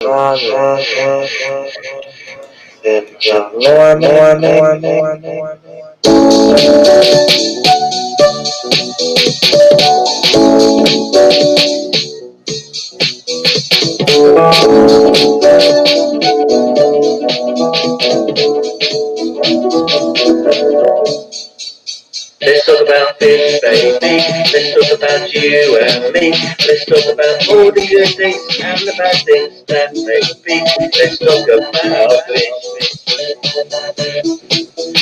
Let's talk about fish, baby. Let's talk about you and me. Let's talk about all the good things and the bad things that may be. Let's talk about fish.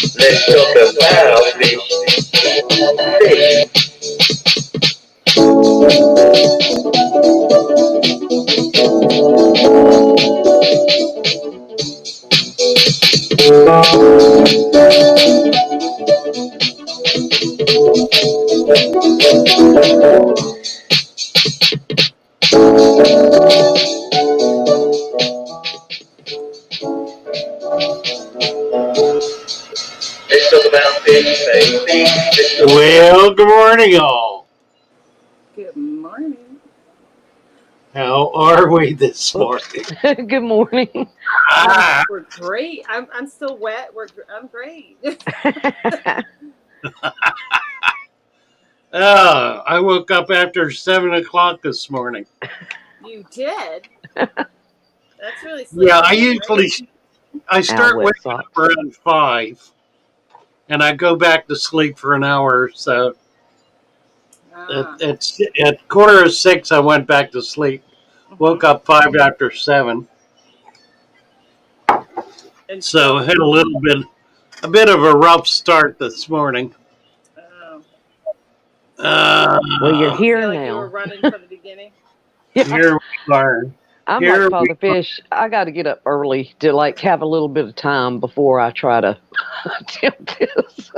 Let's talk about fish. Let's talk about fish, baby. Well, good morning, all. Good morning. How are we this morning? Good morning. We're great. I'm still wet. I'm great. I woke up after 7 o'clock this morning. You did? That's really sleepy. Yeah, I start wet waking socks. up around 5, and I go back to sleep for an hour or so. At 5:45, I went back to sleep. Woke up 5 after 7. And So I had a bit of a rough start this morning. Well, you're here feel like now. you were running from the beginning. Yeah. Here we are. I'm Here like Father Fish. I got to get up early to have a little bit of time before I try to attempt this.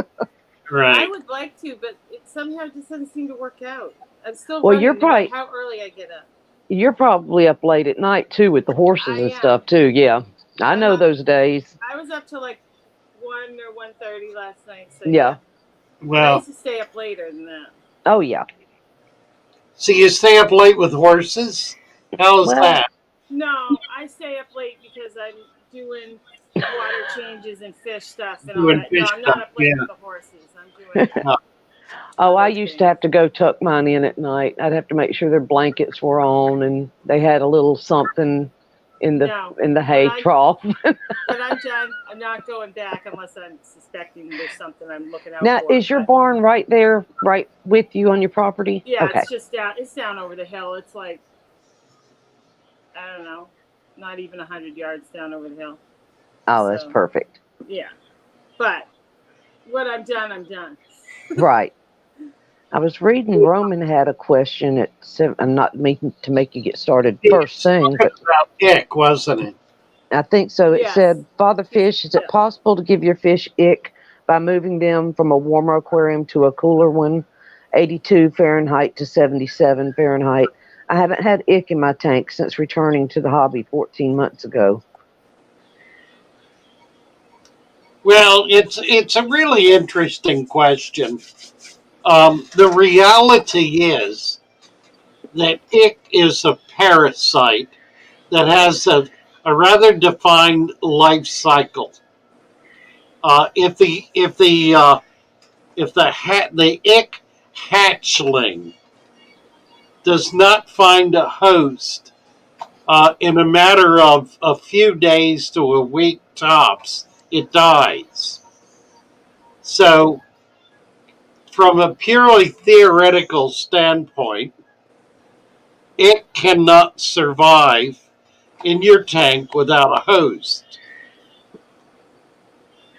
Right. I would like to, but it somehow just doesn't seem to work out. I'm still Well, running you're no matter probably how early I get up. you're probably up late at night too with the horses and am. stuff too. Yeah, I I'm know up. those days. I was up till like 1 or 1:30 last night. So Yeah. I Well, used to stay up later than that. Oh yeah. so you stay up late with horses? How's Well, that? No, I stay up late because I'm doing water changes and fish stuff and all Doing that. No, fish I'm not up late stuff, with the horses. I'm doing Oh, I other used to things. have to go tuck mine in at night. I'd have to make sure their blankets were on and they had a little something in the No, hay trough. But I'm done. I'm not going back unless I'm suspecting there's something I'm looking out Now, for. is your barn right there, right with you on your property? Yeah, Okay. it's just down. It's down over the hill. It's like, I don't know, not even 100 yards down over the hill. Oh, that's perfect. Yeah, but when I'm done, I'm done. Right. I was reading Roman had a question at 7. I'm not making to make you get started first thing, but about ick, wasn't it? I think so. It Yes. said, Father Fish, is it possible to give your fish ick by moving them from a warmer aquarium to a cooler one, 82 Fahrenheit to 77 Fahrenheit? I haven't had ick in my tank since returning to the hobby 14 months ago. Well, it's a really interesting question. The reality is that ick is a parasite that has a rather defined life cycle. If the ick hatchling does not find a host in a matter of a few days to a week tops, it dies. So, from a purely theoretical standpoint, it cannot survive in your tank without a host.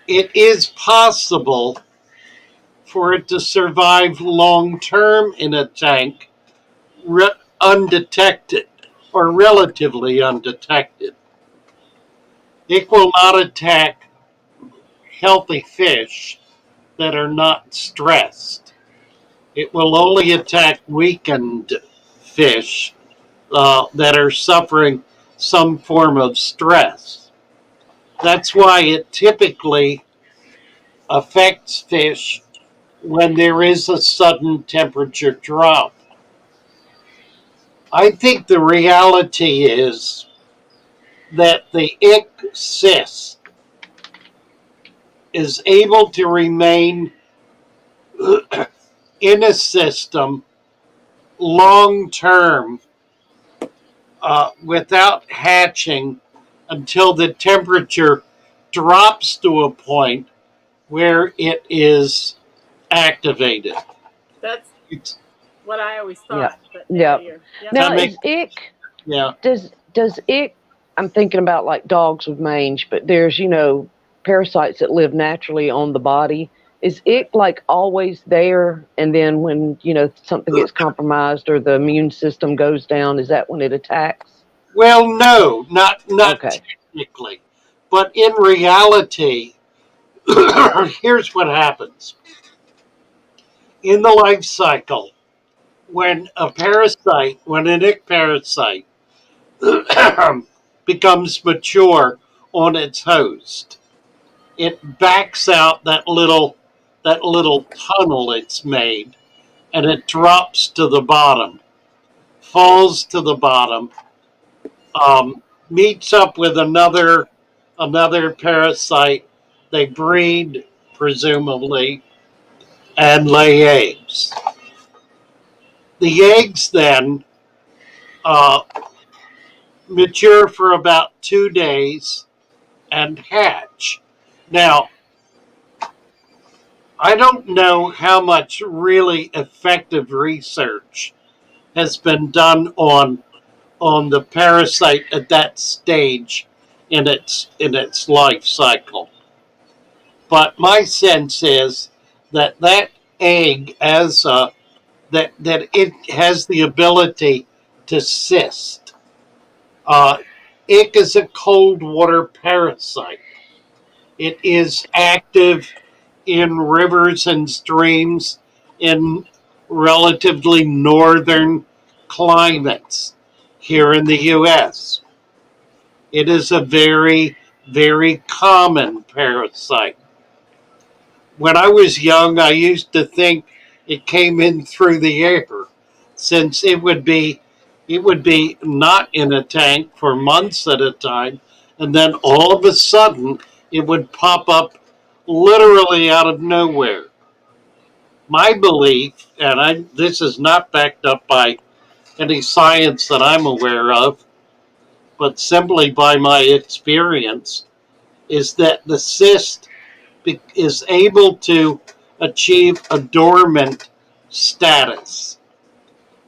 It is possible for it to survive long term in a tank undetected or relatively undetected. It will not attack healthy fish that are not stressed. It will only attack weakened fish that are suffering some form of stress. That's why it typically affects fish when there is a sudden temperature drop. I think the reality is that the ick cyst is able to remain in a system long term without hatching until the temperature drops to a point where it is activated. That's It's, what I always Yeah. thought. But Yeah. yep. Now, that make, is ick, yeah. does ick, I'm thinking about like dogs with mange, but there's, parasites that live naturally on the body. Is ick like always there? And then when, something gets compromised or the immune system goes down, is that when it attacks? Well, no, not Okay. technically, but in reality, here's what happens in the life cycle when when an ick parasite becomes mature on its host, it backs out that little tunnel it's made, and it drops to the bottom, falls to the bottom, meets up with another parasite. They breed, presumably, and lay eggs. The eggs then uh, mature for about 2 days and hatch. Now, I don't know how much really effective research has been done on the parasite at that stage in its life cycle. But my sense is that egg that it has the ability to cyst. Uh, it is a cold water parasite. It is active in rivers and streams in relatively northern climates here in the U.S. It is a very, very common parasite. When I was young, I used to think it came in through the air, since it would be not in a tank for months at a time, and then all of a sudden it would pop up literally out of nowhere. My belief, and this is not backed up by any science that I'm aware of, but simply by my experience, is that the cyst is able to achieve a dormant status.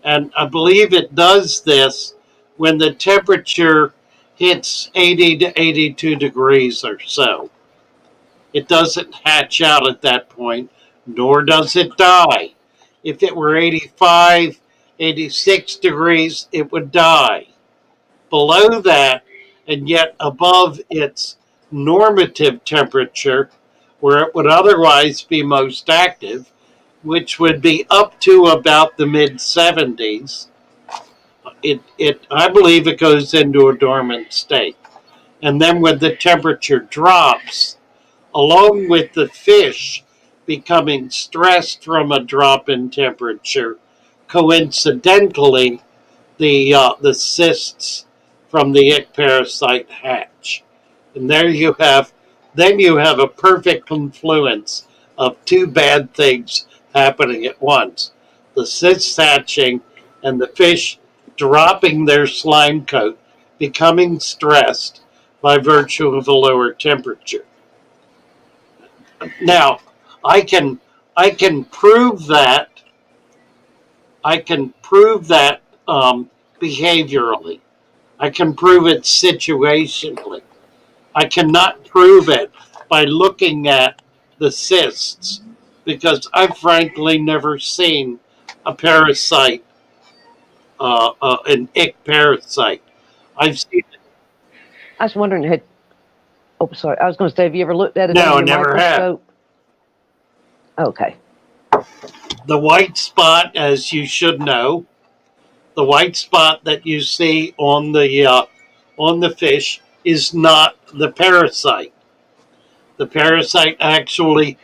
And I believe it does this when the temperature hits 80 to 82 degrees or so. It doesn't hatch out at that point, nor does it die. If it were 85, 86 degrees, it would die. Below that, and yet above its normative temperature, where it would otherwise be most active, which would be up to about the mid 70s, I believe it goes into a dormant state. And then when the temperature drops, along with the fish becoming stressed from a drop in temperature, coincidentally, the cysts from the ick parasite hatch. And then you have a perfect confluence of two bad things happening at once. The cysts hatching and the fish dropping their slime coat, becoming stressed by virtue of a lower temperature. Now, I can I can prove that I can prove that behaviorally. I can prove it situationally. I cannot prove it by looking at the cysts, because I've frankly never seen a parasite, an ick parasite. I've seen it. I was wondering, sorry. I was going to say, have you ever looked at it No, under I your never have. microscope? Okay. The white spot, as you should know, the white spot that you see on the fish is not the parasite. The parasite actually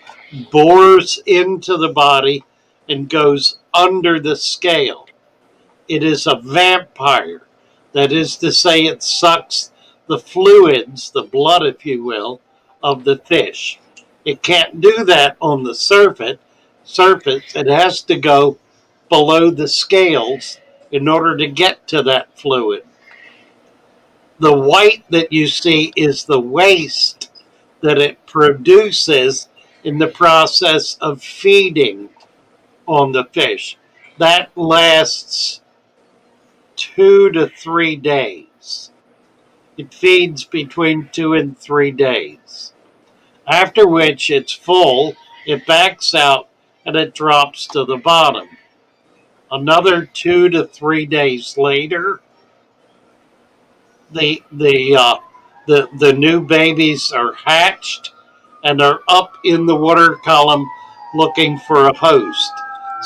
bores into the body and goes under the scale. It is a vampire. That is to say, it sucks the fluids, the blood, if you will, of the fish. It can't do that on the surface. It has to go below the scales in order to get to that fluid. The white that you see is the waste that it produces in the process of feeding on the fish. That lasts 2 to 3 days. It feeds between 2 and 3 days. After which it's full, it backs out and it drops to the bottom. Another 2 to 3 days later, the new babies are hatched and are up in the water column looking for a host.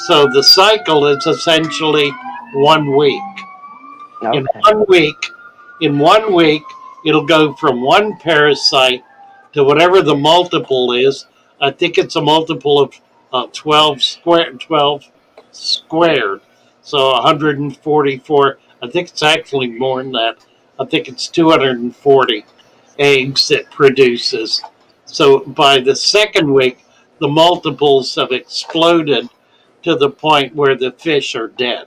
So the cycle is essentially 1 week. In Okay. 1 week, in 1 week, it'll go from one parasite to whatever the multiple is. I think it's a multiple of 12 squared. So 144. I think it's actually more than that. I think it's 240 eggs it produces. So by the second week, the multiples have exploded to the point where the fish are dead.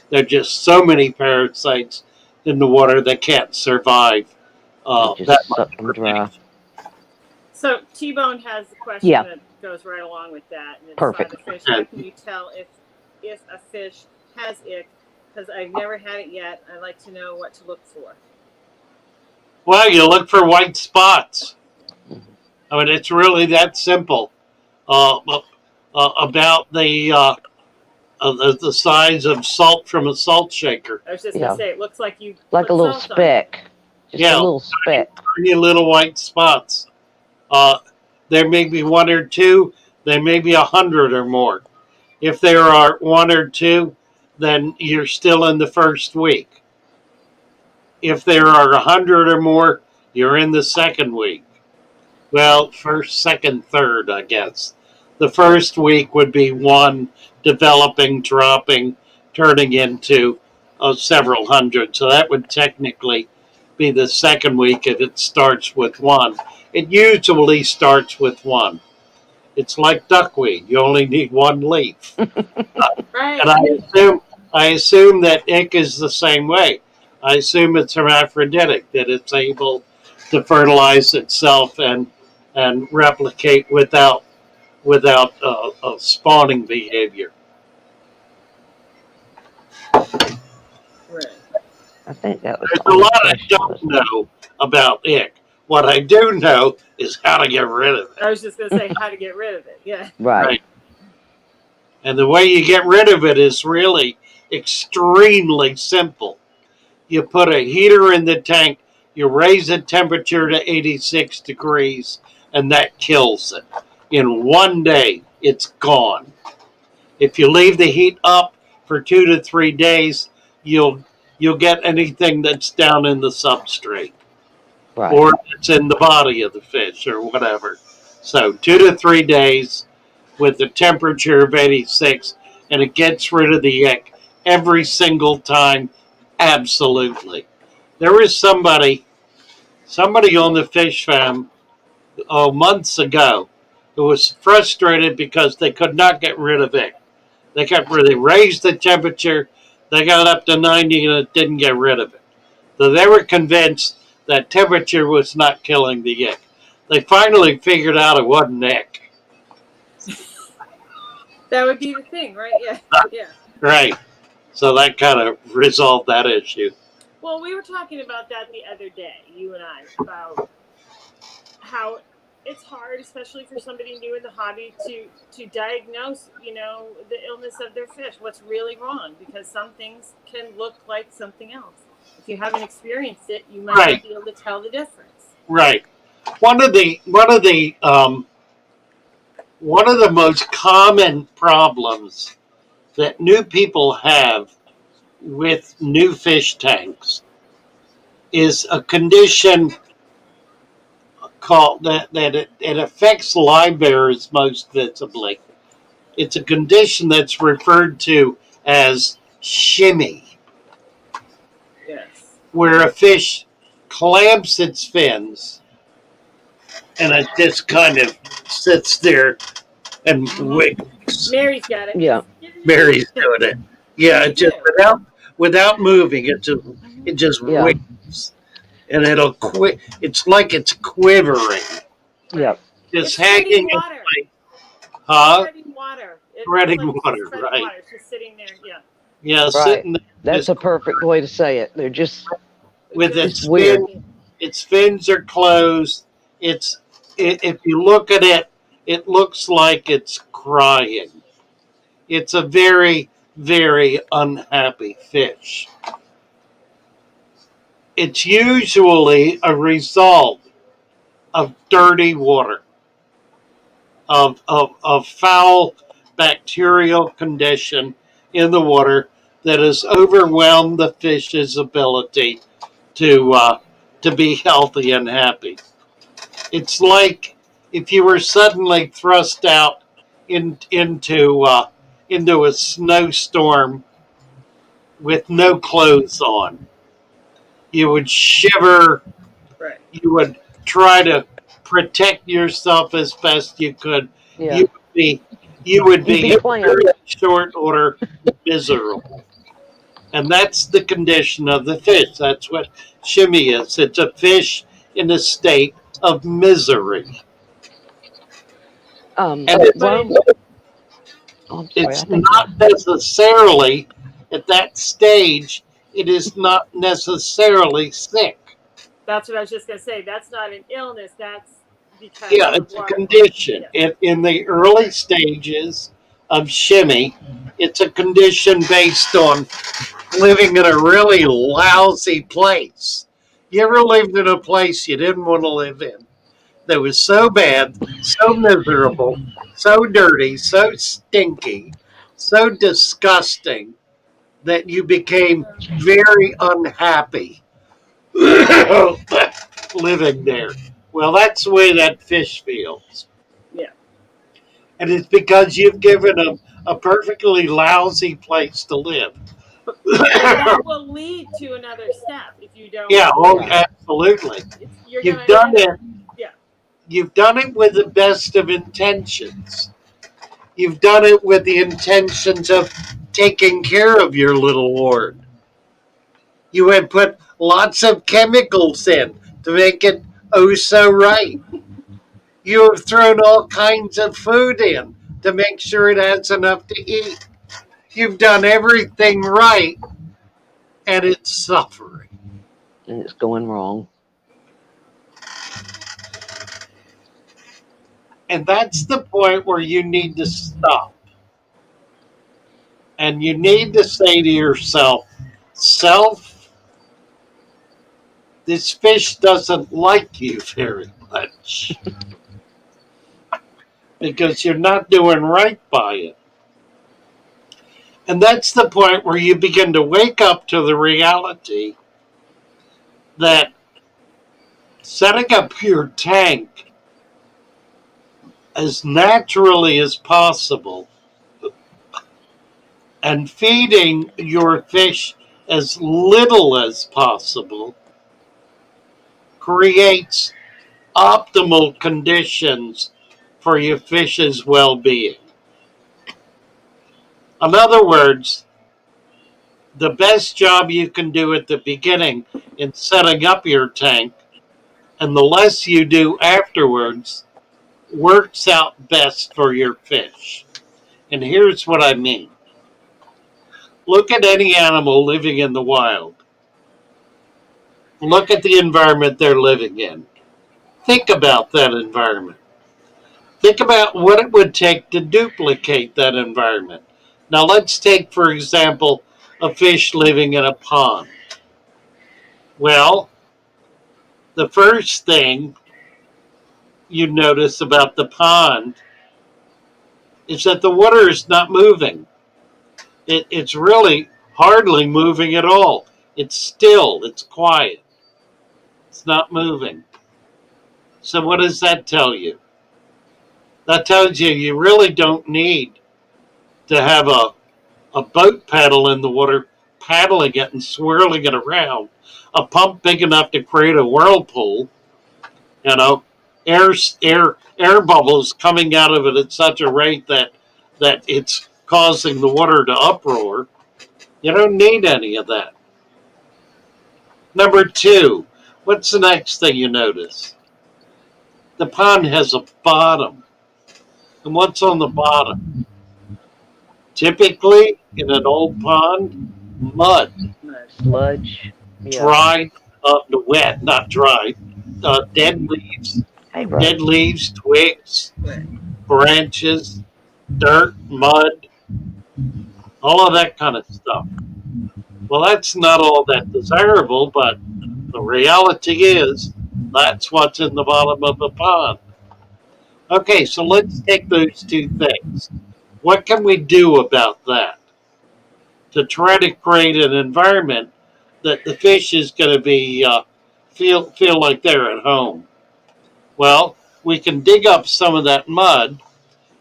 There are just so many parasites in the water that can't survive They that just much suck them dry. So T-Bone has a question Yeah. that goes right along with that, and it's Perfect. by the fish. How can you tell if a fish has ick? Because I've never had it yet. I'd like to know what to look for. Well, you look for white spots. I mean, it's really that simple. About the size of salt from a salt shaker. I was just Yeah. gonna say, it looks like you Like a put little salt on it. speck. Just Yeah. a little speck. Tiny little white spots. There may be one or two. There may be 100 or more. If there are one or two, then you're still in the first week. If there are 100 or more, you're in the second week. Well, first, second, third, I guess. The first week would be one developing, dropping, turning into several hundred. So that would technically be the second week if it starts with one. It usually starts with one. It's like duckweed. You only need one leaf. Right. And I assume that ick is the same way. I assume it's hermaphroditic, that it's able to fertilize itself and replicate without spawning behavior. Right. I think that was There's the a only lot I question. don't know about ick. What I do know is how to get rid of I it. was just gonna say how to get rid of it. Yeah. Right. Right. And the way you get rid of it is really extremely simple. You put a heater in the tank, you raise the temperature to 86 degrees, and that kills it. In one day, it's gone. If you leave the heat up for 2 to 3 days, you'll get anything that's down in the substrate Right. or it's in the body of the fish or whatever. So 2 to 3 days with the temperature of 86, and it gets rid of the ick every single time. Absolutely. There was somebody on the fish farm months ago who was frustrated because they could not get rid of it. They raised the temperature, they got up to 90 and it didn't get rid of it. So they were convinced that temperature was not killing the ick. They finally figured out it wasn't ick. That would be the thing, right? Yeah. Yeah. Right. So that kind of resolved that issue. Well, we were talking about that the other day, you and I, about how it's hard, especially for somebody new in the hobby, to diagnose, the illness of their fish, what's really wrong, because some things can look like something else. If you haven't experienced it, you might Right. not be able to tell the difference. Right. One of the most common problems that new people have with new fish tanks is a condition called that it affects live bearers most visibly. It's a condition that's referred to as shimmy, Yes. where a fish clamps its fins, and it just kind of sits there and wiggles. Mary's got it. Yeah. Mary's doing it. Yeah, Me it just too. without moving, it just Yeah. wiggles, and it'll quit. It's like it's quivering, Yep. just It's treading hanging in water. place. Huh? Treading water. It Treading looks like water, it's treading right? water. It's just sitting there. Yeah. Yeah, Right. sitting there That's just a perfect way to say it. They're just with Just- its weird. its fins are closed. If you look at it, it looks like it's crying. It's a very, very unhappy fish. It's usually a result of dirty water, of foul bacterial condition in the water that has overwhelmed the fish's ability to be healthy and happy. It's like if you were suddenly thrust out into a snowstorm with no clothes on. You would shiver. right. You would try to protect yourself as best you could. Yeah. You would be you would You'd be be clamped. very short order miserable. And that's the condition of the fish. That's what shimmy is. It's a fish in a state of misery. And But worm. Oh, I'm sorry. it's I think not necessarily at that stage, it is not necessarily sick. that's what I was just gonna say. That's not an illness. That's because Yeah, of it's a water condition. quality. In the early stages of shimmy, it's a condition based on living in a really lousy place. You ever lived in a place you didn't want to live in? That was so bad, so miserable, so dirty, so stinky, so disgusting that you became very unhappy living there. Well, that's the way that fish feels. Yeah. And it's because you've given them a perfectly lousy place to live. But that will lead to another step if you don't. Yeah, oh, Yeah. absolutely. You're You've gonna done end up. it. Yeah. You've done it with the best of intentions. You've done it with the intentions of taking care of your little ward. You have put lots of chemicals in to make it oh so right. You have thrown all kinds of food in to make sure it has enough to eat. You've done everything right, and it's suffering. and it's going wrong. And that's the point where you need to stop. And you need to say to yourself, self, this fish doesn't like you very much because you're not doing right by it. And that's the point where you begin to wake up to the reality that setting up your tank as naturally as possible and feeding your fish as little as possible creates optimal conditions for your fish's well being. In other words, the best job you can do at the beginning in setting up your tank and the less you do afterwards works out best for your fish. And here's what I mean. Look at any animal living in the wild. Look at the environment they're living in. Think about that environment. Think about what it would take to duplicate that environment. Now, let's take, for example, a fish living in a pond. Well, the first thing you notice about the pond is that the water is not moving. It's really hardly moving at all. It's still, it's quiet, it's not moving. So, what does that tell you? That tells you you really don't need to have a boat paddle in the water paddling it and swirling it around. A pump big enough to create a whirlpool, you know, air bubbles coming out of it at such a rate that it's causing the water to uproar. You don't need any of that. Number two, what's the next thing you notice? The pond has a bottom. And what's on the bottom? Typically, in an old pond, mud, Sludge. Yeah. dried, wet, not dried, dead leaves, Hey, bro. twigs, branches, dirt, mud, all of that kind of stuff. Well, that's not all that desirable, but the reality is that's what's in the bottom of the pond. Okay, so let's take those two things. What can we do about that to try to create an environment that the fish is going to be feel like they're at home? Well, we can dig up some of that mud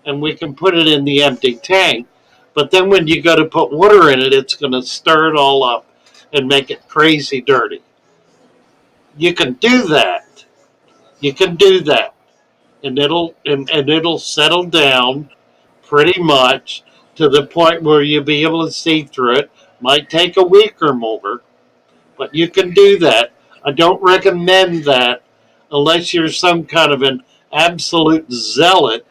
and we can put it in the empty tank. But then when you go to put water in it, it's going to stir it all up and make it crazy dirty. You can do that. You can do that, and it'll settle down pretty much to the point where you'll be able to see through it. Might take a week or more, but you can do that. I don't recommend that unless you're some kind of an absolute zealot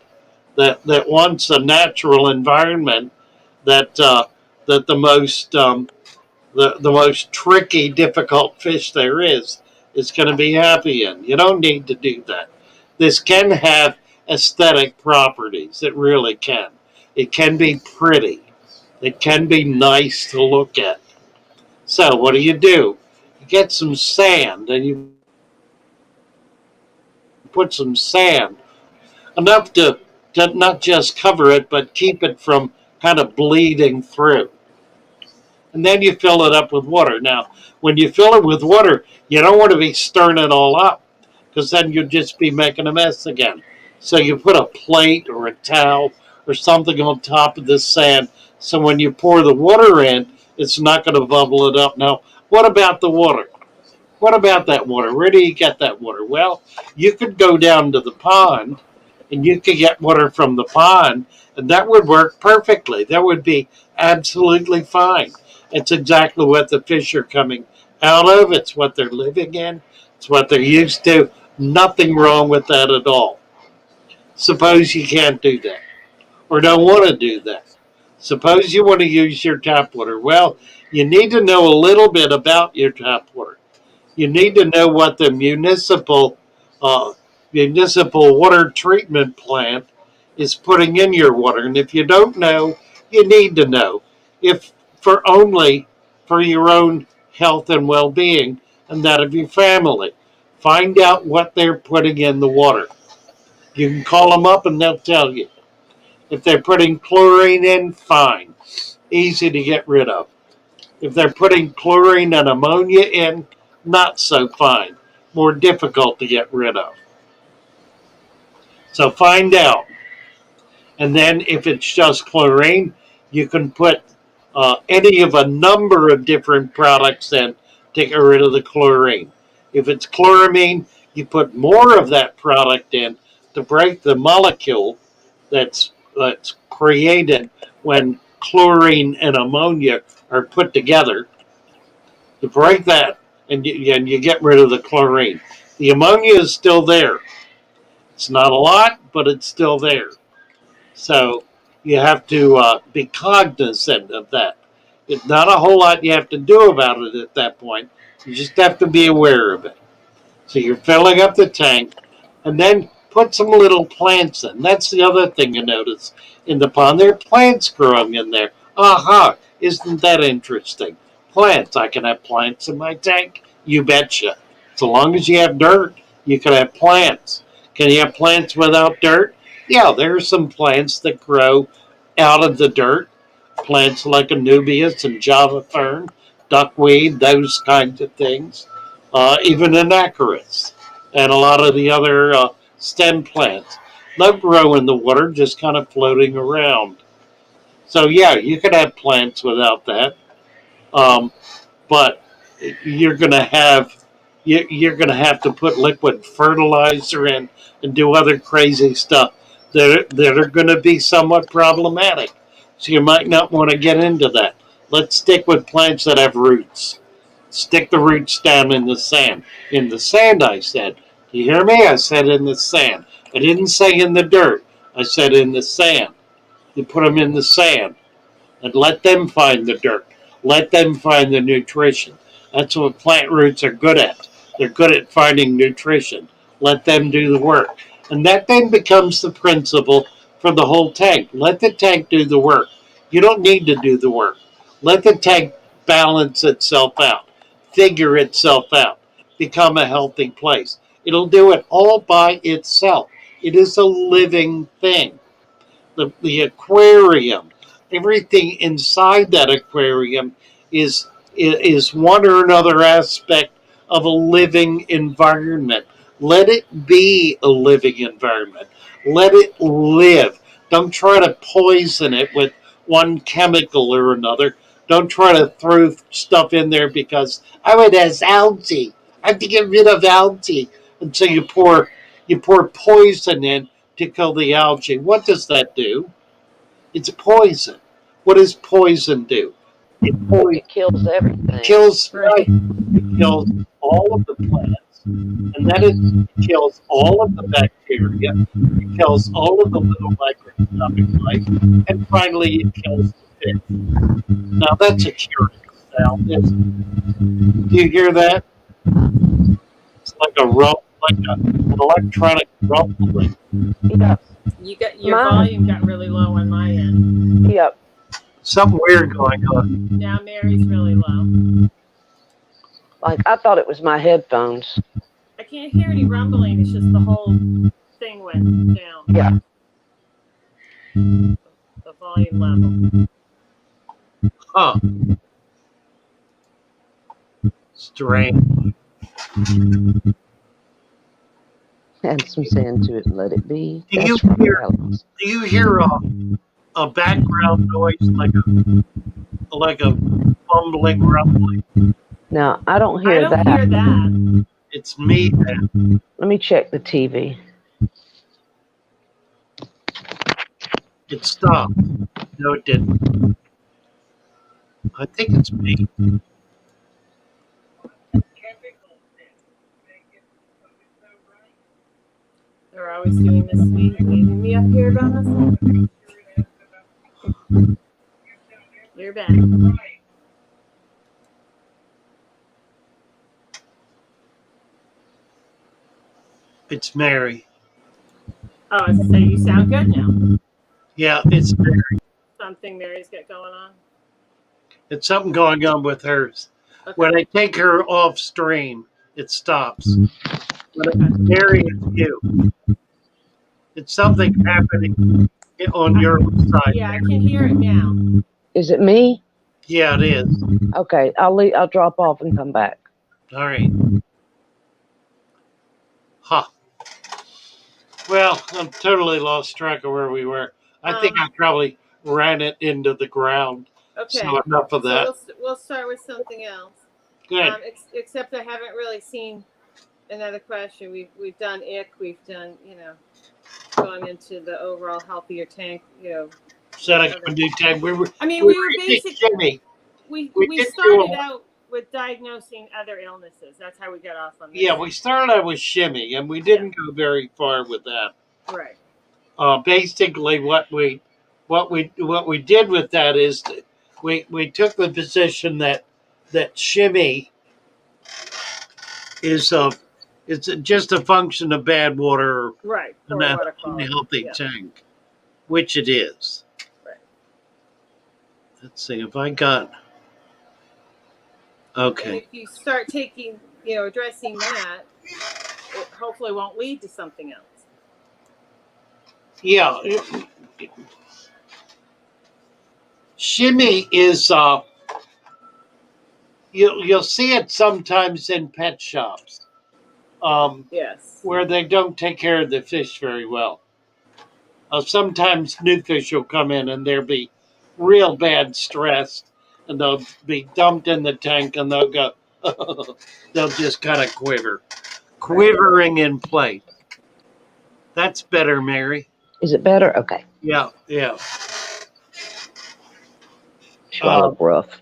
that wants a natural environment that the most tricky, difficult fish there is going to be happy in. You don't need to do that. This can have aesthetic properties. It really can. It can be pretty. It can be nice to look at. So what do? You get some sand and you put some sand, enough to not just cover it, but keep it from kind of bleeding through. And then you fill it up with water. Now, when you fill it with water, you don't want to be stirring it all up because then you'll just be making a mess again. So you put a plate or a towel or something on top of this sand so when you pour the water in, it's not going to bubble it up. Now, what about the water? What about that water? Where do you get that water? Well, you could go down to the pond and you could get water from the pond, and that would work perfectly. That would be absolutely fine. It's exactly what the fish are coming out of. It's what they're living in. It's what they're used to. Nothing wrong with that at all. Suppose you can't do that or don't want to do that. Suppose you want to use your tap water. Well, you need to know a little bit about your tap water. You need to know what the uh, municipal water treatment plant is putting in your water. And if you don't know, you need to know. If for only for your own health and well-being and that of your family. Find out what they're putting in the water. You can call them up and they'll tell you. If they're putting chlorine in, fine. Easy to get rid of. If they're putting chlorine and ammonia in, not so fine. More difficult to get rid of. So find out. And then if it's just chlorine, you can put any of a number of different products in to get rid of the chlorine. If it's chloramine, you put more of that product in to break the molecule that's created when chlorine and ammonia are put together. You break that and you get rid of the chlorine. The ammonia is still there. It's not a lot, but it's still there. So you have to be cognizant of that. It's not a whole lot you have to do about it at that point. You just have to be aware of it. So you're filling up the tank, and then put some little plants in. That's the other thing you notice in the pond. There are plants growing in there. Aha! Isn't that interesting? Plants. I can have plants in my tank. You betcha. So long as you have dirt, you can have plants. Can you have plants without dirt? Yeah, there are some plants that grow out of the dirt. Plants like anubias and java fern, duckweed, those kinds of things. Even anacarus and a lot of the other stem plants. They'll grow in the water, just kind of floating around. So yeah, you could have plants without that. Um, but you're going to have you're going to have to put liquid fertilizer in and do other crazy stuff that are going to be somewhat problematic. So you might not want to get into that. Let's stick with plants that have roots. Stick the roots down in the sand. In the sand, I said. Do you hear me? I said in the sand. I didn't say in the dirt. I said in the sand. You put them in the sand and let them find the dirt. Let them find the nutrition. That's what plant roots are good at. They're good at finding nutrition. Let them do the work. And that then becomes the principle for the whole tank. Let the tank do the work. You don't need to do the work. Let the tank balance itself out, figure itself out, become a healthy place. It'll do it all by itself. It is a living thing. The aquarium, everything inside that aquarium is one or another aspect of a living environment. Let it be a living environment. Let it live. Don't try to poison it with one chemical or another. Don't try to throw stuff in there because it has algae. I have to get rid of algae. And so you pour poison in to kill the algae. What does that do? It's poison. What does poison do? It kills everything. Kills right. It kills all of the plants, and then it kills all of the bacteria. It kills all of the little microscopic life, and finally it kills the fish. Now that's a curious sound. Do you hear that? It's like an electronic rumbling. Yep. Your volume got really low on my end. Yep. Something weird going on. Now Mary's really low. Like I thought it was my headphones. I can't hear any rumbling. It's just the whole thing went down. Yeah. The volume level. Huh. Strange. Add some sand to it and let it be. Do you hear a background noise like a bumbling rumbling? No, I don't hear that. I don't hear that. It's me then. Let me check the TV. It stopped. No, it didn't. I think it's me. They're always doing this to me, leaving me up here by myself. You're back. It's Mary. Oh, so you sound good now. Yeah, it's Mary. Something Mary's got going on. It's something going on with hers. Okay. When I take her off stream, it stops. When Mary, it's you. It's something happening on your side. Yeah, I can hear it now. Is it me? Yeah, it is. Okay, I'll drop off and come back. All right. Huh. Well, I'm totally lost track of where we were. I think I probably ran it into the ground. Okay. So enough of that. So we'll start with something else. Good. Except I haven't really seen another question. We've done ick. We've done going into the overall healthier tank. Setting up a new tank. We were basically we started out with diagnosing other illnesses. That's how we got off on this. Yeah, we started out with shimmy, and we didn't go very far with that. Right. Basically, what we did with that is we took the position that shimmy is it's just a function of bad water, right? And a healthy tank, which it is. Right. Let's see if I got. Okay. And if you start taking, addressing that, it hopefully won't lead to something else. Yeah. Shimmy is you'll see it sometimes in pet shops. Yes. Where they don't take care of the fish very well. Sometimes new fish will come in and they'll be real bad stressed, and they'll be dumped in the tank, and they'll go. They'll just kind of quiver, quivering in place. That's better, Mary. Is it better? Okay. Yeah, yeah. Swallow rough.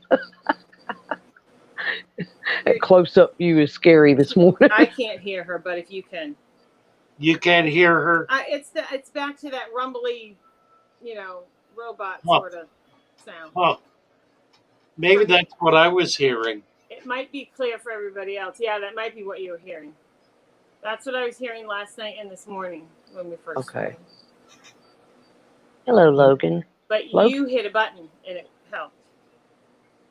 That close up view is scary this morning. I can't hear her, but if you can, You can't hear her. it's back to that rumbly, robot Huh. sort of sound. Huh. Maybe that's what I was hearing. It might be clear for everybody else. Yeah, that might be what you were hearing. That's what I was hearing last night and this morning when we first started. Hello, Logan. But Logan? you hit a button and it helped.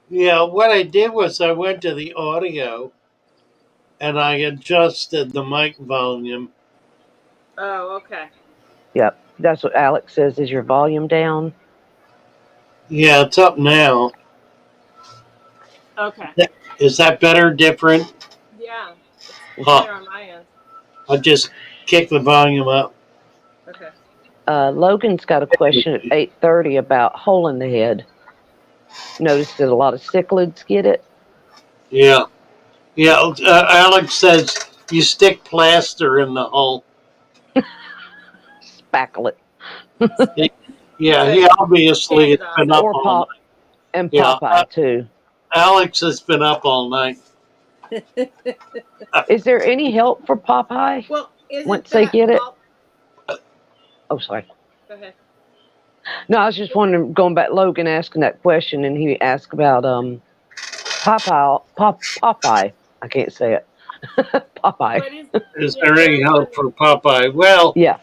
Yeah, what I did was I went to the audio and I adjusted the mic volume. Oh, okay. Yep, that's what Alex says. Is your volume down? Yeah, it's up now. Okay. Is that better, different? Yeah. It's Huh. clear on my end. I'll just kick the volume up. Okay. Logan's got a question at 8:30 about hole in the head. Noticed that a lot of cichlids get it. Yeah. Yeah, Alex says you stick plaster in the hole. Spackle it. Yeah, he obviously has been up Or all pop night. and Yeah, Popeye too. Alex has been up all night. Is there any help for Popeye Well, isn't once they that get it? all- Oh, sorry. Go ahead. No, I was just wondering, going back, Logan asking that question, and he asked about Popeye. I can't say it. Popeye. What Is there any help for Popeye? Well, Yeah.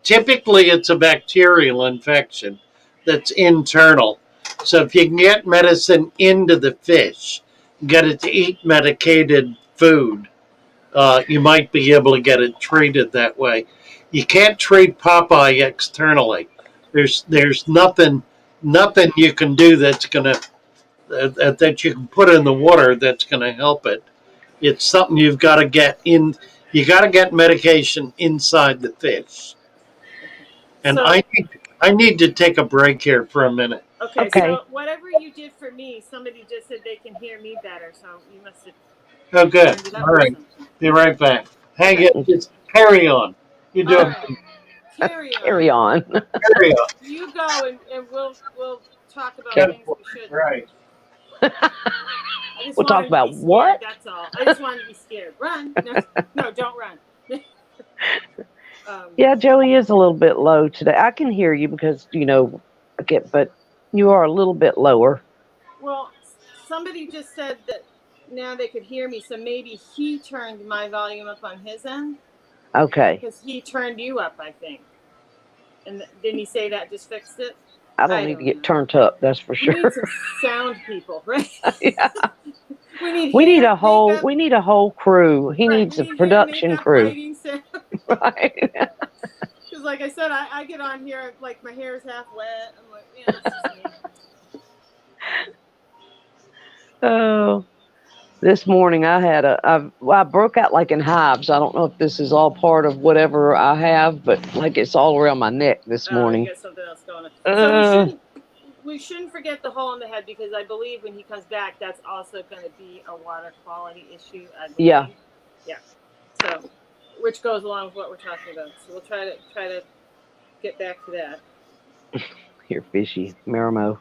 typically it's a bacterial infection that's internal. So if you can get medicine into the fish, get it to eat medicated food, you might be able to get it treated that way. You can't treat Popeye externally. There's nothing you can do that's gonna that you can put in the water that's gonna help it. It's something you've got to get in. You got to get medication inside the fish. And So- I need to take a break here for a minute. Okay, so whatever you did for me, somebody just said they can hear me better, so you must have. Oh, good. All right. Be right back. Hang it. Just carry on. You do it. Carry on. Carry on. Carry on. You go and we'll talk about Okay. things we should. Right. We'll talk about scared, what? That's all. I just wanted to be scared. Run. No, don't run. Yeah, Joey is a little bit low today. I can hear you because, but you are a little bit lower. Well, somebody just said that now they could hear me, so maybe he turned my volume up on his end. Okay. Because he turned you up, I think. And didn't he say that just fixed it? I don't need to get turned up, that's for sure. We need some sound people, right? Yeah. We need a whole crew. He needs a production crew. Right. Because like I said, I get on here like my hair is half wet. I'm like, yeah, that's just me. Oh, this morning I broke out like in hives. I don't know if this is all part of whatever I have, but like it's all around my neck this morning. You got something else going on. So we shouldn't forget the hole in the head, because I believe when he comes back, that's also going to be a water quality issue. I believe. Yeah. Yeah. So, which goes along with what we're talking about. So we'll try to get back to that. Here, Fishy, Marimo.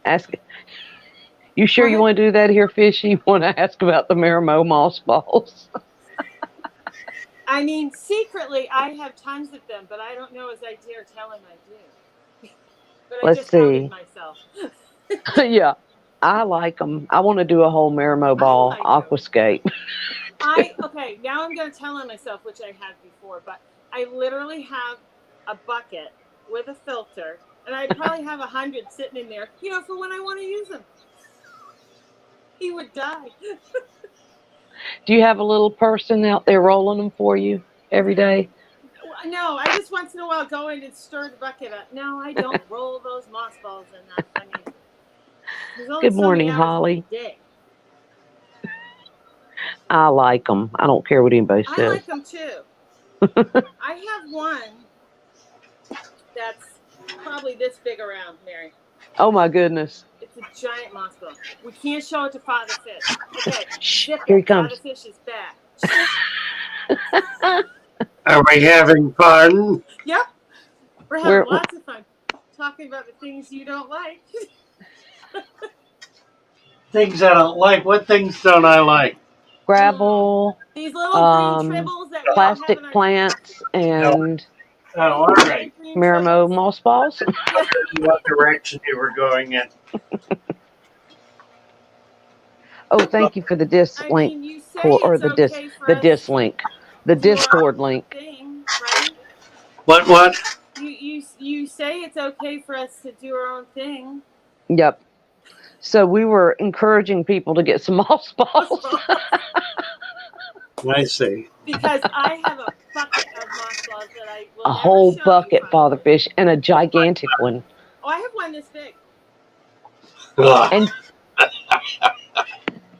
Ask. You sure you want to do that here, Fishy? You want to ask about the Marimo moss balls? I mean, secretly, I have tons of them, but I don't know as I dare tell him I do. But Let's I just see. myself. Yeah, I like them. I want to do a whole Marimo ball aquascape. Okay, now I'm going to tell on myself, which I had before, but I literally have a bucket with a filter, and I probably have 100 sitting in there, for when I want to use them. He would die. Do you have a little person out there rolling them for you every day? No, I just once in a while go in and stir the bucket up. No, I don't roll those moss balls in that. I mean, there's only Good morning, so many hours Holly. a day. I like them. I don't care what anybody says. I like them too. I have one that's probably this big around, Mary. Oh my goodness. It's a giant moss ball. We can't show it to Father Fish. Okay, Shh, zip here he it. Father comes. Fish is back. Are we having fun? Yep, we're having We're lots of fun talking about the things you don't like. Things I don't like. What things don't I like? gravel, These little green um, tribbles that we all have in plastic our plants, No. and Oh, all right. green Marimo tribbles. moss balls. Yeah. What direction you were going in? Oh, thank you for the disc I link, mean, you say or it's the disc, okay for the us disc link, the to do our Discord own link. thing, right? What? You say it's okay for us to do our own thing. Yep. So we were encouraging people to get some moss balls. I see. Because I have a bucket of moss balls that I will A never whole show bucket, you, Father Fish, and a gigantic one. Oh, I have one this big. Ugh. And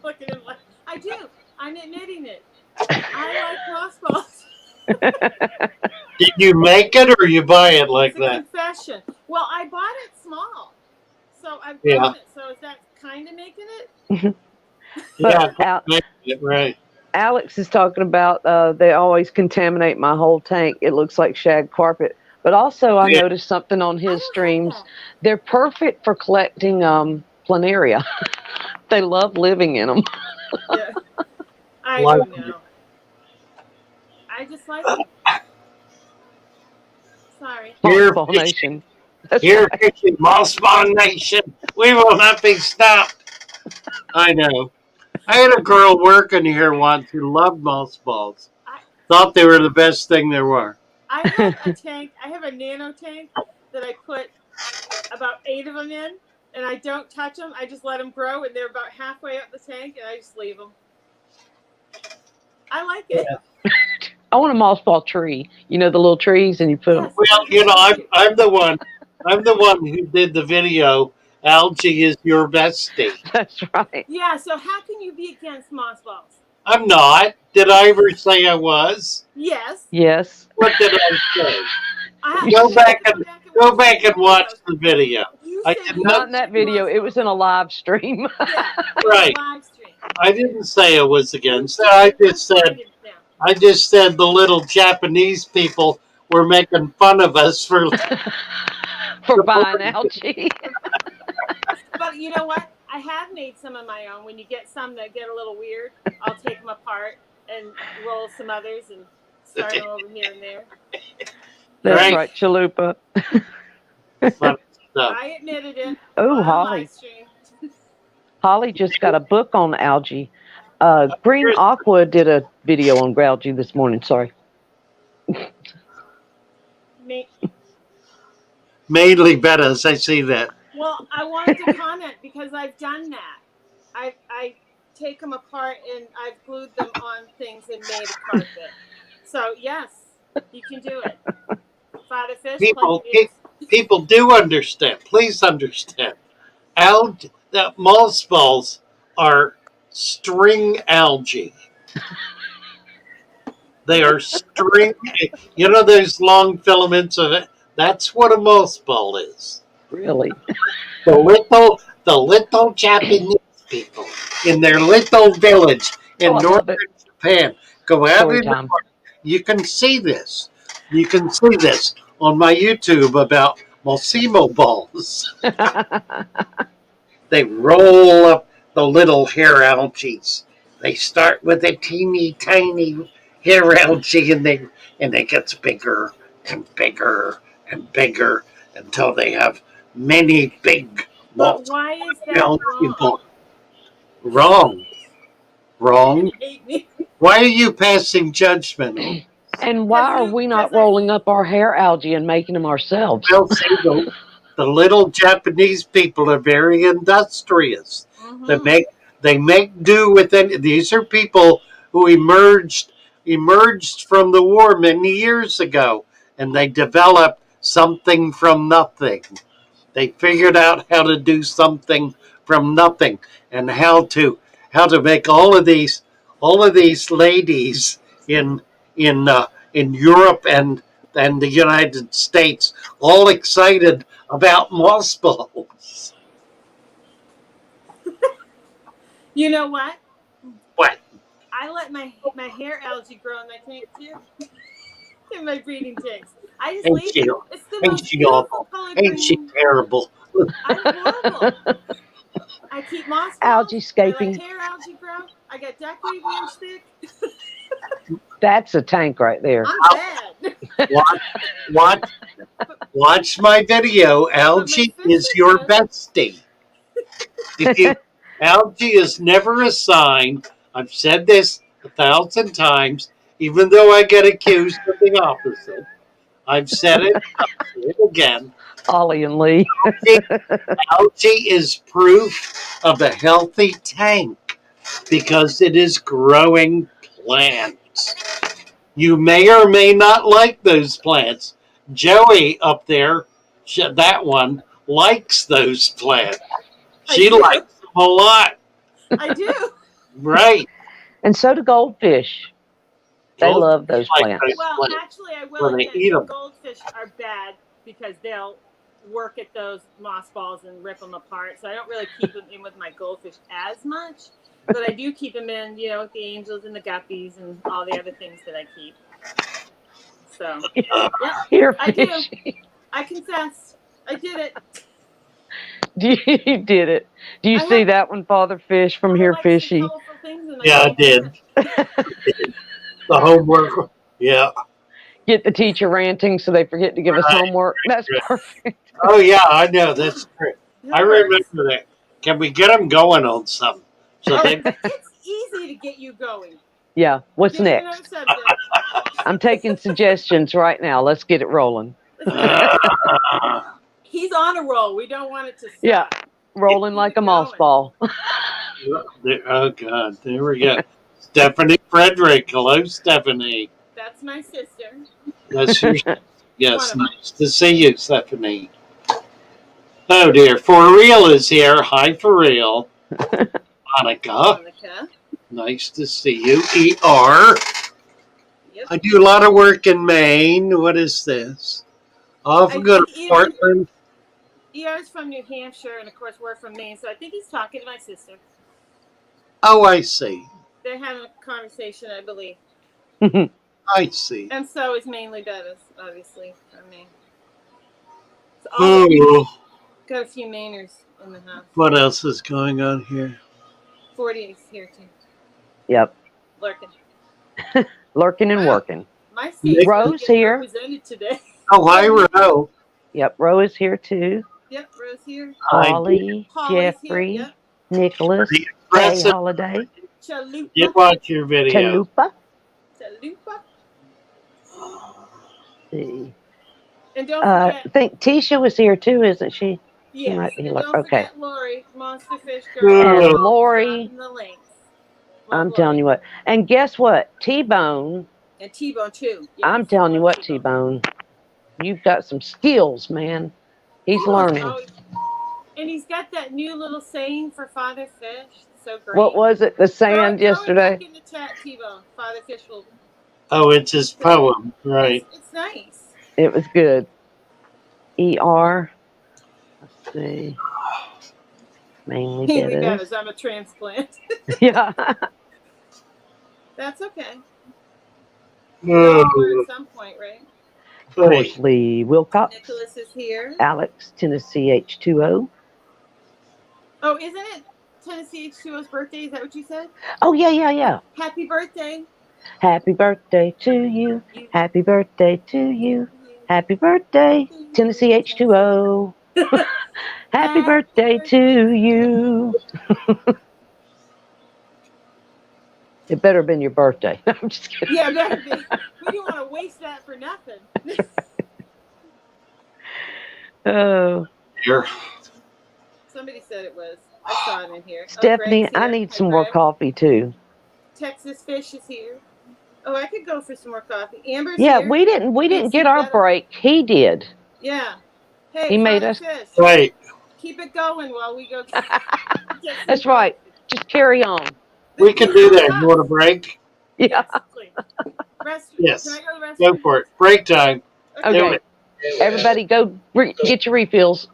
Look at him. I do. I'm admitting it. I like moss balls. Did you make it or you buy it like It's a that? confession. Well, I bought it small, so I've Yeah. grown it. So is that kind of making it? Yeah, but make it right. Alex is talking about they always contaminate my whole tank. It looks like shag carpet. But also, I Yeah. noticed something on I his don't streams. have that. They're perfect for collecting planaria. They love living in them. Yeah. I Like don't know. I just like them. Sorry. Here, Mossball Nation. That's here, right. fishing, Moss Bond Nation. We will not be stopped. I know. I had a girl working here once who loved moss balls. I Thought they were the best thing there were. I have a tank. I have a nano tank that I put about 8 of them in, and I don't touch them. I just let them grow, and they're about halfway up the tank, and I just leave them. I like it. I want a moss ball tree. You know the little trees, and you put them. Yes. Well, you know, I'm the one. I'm the one who did the video. Algae is your bestie. That's right. Yeah. So how can you be against moss balls? I'm not. Did I ever say I was? Yes. Yes. What did I say? I Go you back have to and go go back and watch the video. You I said did you Not not. in that video. It was in a live stream. Yeah. Right. Live stream. I didn't say I was against it. I'm finding it now. I just said the little Japanese people were making fun of us for For buying algae. But you know what? I have made some of my own. When you get some that get a little weird, I'll take them apart and roll some others and start them over here and there. That's Right. right, Chalupa. fun stuff. I admitted it. Oh, on Holly. live stream. Holly just got a book on algae. Green Here's- Aqua did a video on algae this morning. Sorry. Mainly Bettas, I see that. Well, I wanted to comment because I've done that. I take them apart and I've glued them on things and made a carpet. So yes, you can do it. Father Fish, People, plug your ears. people do understand. Please understand. The moss balls are string algae. They are string. You know those long filaments of it. That's what a moss ball is. Really? The little Japanese people in their little village in Oh, I love northern it. Japan go out Story in the time. park. You can see this. You can see this on my YouTube about Mossimo balls. They roll up the little hair algae. They start with a teeny tiny hair algae and it gets bigger and bigger and bigger until they have many big But moss why is that algae wrong? balls. Wrong. Wrong. You hate me. Why are you passing judgment on? And why are we not rolling up our hair algae and making them ourselves? Well, see, the little Japanese people are very industrious. Mm-hmm. They make do with any. These are people who emerged from the war many years ago, and they developed something from nothing. They figured out how to do something from nothing, and how to make all of these ladies in in Europe and than the United States, all excited about mothballs. You know what? What? I let my hair algae grow in my tank too. In my breeding tanks. I just Ain't leave she, it. It's the ain't most she beautiful awful? color Ain't she green. terrible? I'm horrible. I keep moss balls. Algae I let scaping. hair algae grow. I got duckweed inch thick. That's a tank right there. I'm bad. Watch, watch, watch my video. But my Algae fish is are your good. bestie. If you, algae is never a sign. I've said this 1,000 times, even though I get accused of the opposite. I've said it. I'll say it again. Ollie and Lee. Algae, algae is proof of a healthy tank because it is growing plants. You may or may not like those plants. Joey up there, that one, likes those plants. I She do. likes them a lot. I do. Right. And so do goldfish. They love Goldfish those like plants. those Well, plants actually, I will when they admit eat the them. goldfish are bad because they'll work at those moss balls and rip them apart. So I don't really keep them in with my goldfish as much, but I do keep them in, with the angels and the guppies and all the other things that I keep. So, yep, Here, I do. fishy. I confess, I did it. You did it. Do you I see have that one, Father Fish, from Here, like some Fishy? colorful things in my Yeah, I tank. did. The homework. Yeah. Get the teacher ranting so they forget to give us Right. homework. That's Right. perfect. Oh, yeah, I know. That's true. I That works. remember that. Can we get them going on something? So Oh, they. it's easy to get you going. Yeah. What's Give me another next? subject. I'm taking suggestions right now. Let's get it rolling. He's on a roll. We don't want it to Yeah. stop. Rolling Keep like a it moss going. ball. Oh, God. There we go. Stephanie Frederick. Hello, Stephanie. That's my sister. That's your. One Yes, of them. nice to see you, Stephanie. Oh, dear. For Real is here. Hi, For Real. Monica. Monica. Nice to see you. ER. Yep. I do a lot of work in Maine. What is this? I I often go to think Portland. ER's from New Hampshire, and of course we're from Maine, so I think he's talking to my sister. Oh, I see. They're having a conversation, I believe. I see. And so is mainly Bevis, obviously, from Maine. So Oh, got a few Mainers in the house. what else is going on here? 40's here too. Yep. Lurking. Lurking and Wow. working. My state's really Rose getting here. represented today. Oh, hi, Ro. Yep. Ro is here too. Yep, Rose here. Hi, Holly, Holly's here. Jeffrey, Yep. Nicholas, the Kay impressive. Holiday, Chalupa. Did watch your video. Talupa. Chalupa. See. And don't I forget, think Tisha was here too, isn't she? She yes, might be. and don't Okay. forget Lori, Monster Fish Girl. And Oh, Lori, Dropping the links. I'm telling you what. And guess what? T-Bone, And T-Bone too. Yes. I'm telling you what, T-Bone, you've got some skills, man. He's learning. Oh, and he's got that new little saying for Father Fish. So great. What was it? The sand throw yesterday? it back in the chat, T-Bone. Father Fish will. oh, it's his poem, right? It's nice. It was good. ER. Let's see. Mainly Mainly Bevis. Bevis. I'm a transplant. Yeah. That's okay. Oh, At some point, right? Of course, Lee Wilcox. Nicholas is here. Alex, Tennessee H2O. Oh, isn't it Tennessee H2O's birthday? Is that what you said? Oh, yeah. Happy birthday. Happy birthday to you. Happy birthday to you. Happy birthday, Tennessee H2O. Happy birthday to you. It better have been your birthday. I'm just kidding. Yeah, better be. We don't want to waste that for nothing. Oh, here. Somebody said it was. I saw it in here. Stephanie, Greg's I here. need Hi, some more Greg. coffee too. Texas Fish is here. Oh, I could go for some more coffee. Amber's Yeah, here. we didn't get our break. He did. Yeah. Hey, He made us. Fish. Right. Keep it going while we go. That's right. Just carry on. We can do that. You want a break? Yeah. Yes, please. Yes. Can I go to the restroom? Go for it. Break time. Okay. Everybody go get your refills.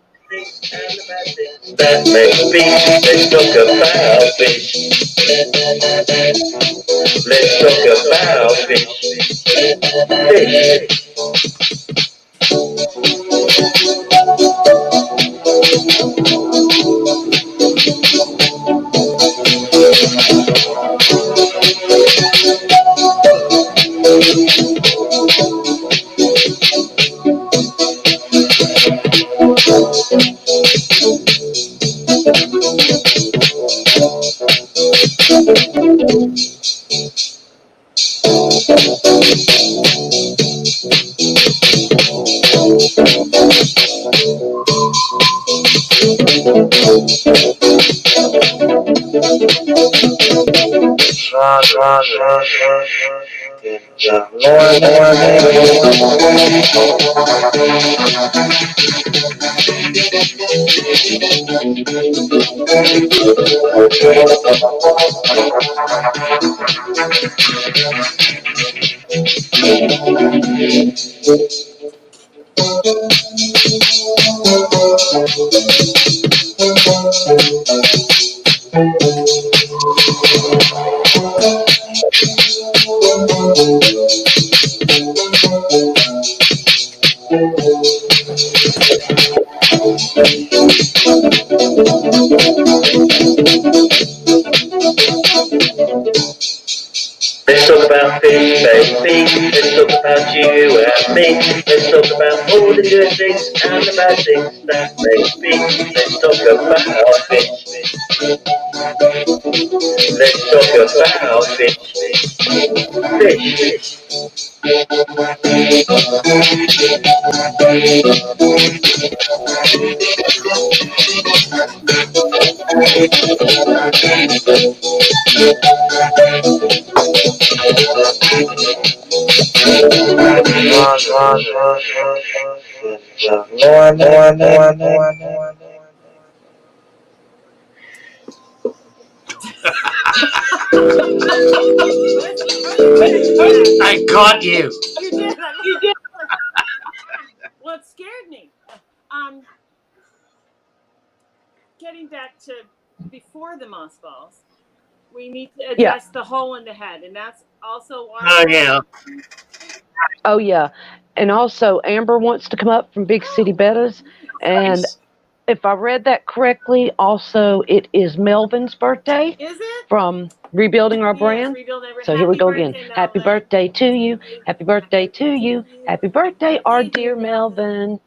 That may be. Let's talk about fish. Let's talk about fish. Fish. Let's talk about fish, baby. Let's talk about you and me. Let's talk about all the good things and the bad things that may be. Let's talk about fish. Let's talk about fish. Fish. I caught you. You did. Well, it scared me. Getting back to before the mothballs, we need to address the hole in the head, and that's also why. Oh yeah. Oh yeah. And also Amber wants to come up from Big City Bettas. And Nice. if I read that correctly, also it is Melvin's birthday Is it? from Rebuilding Our Brand. Rebuilding Our So here we go again. Happy birthday to you. Happy birthday to you. Happy birthday, our dear Melvin.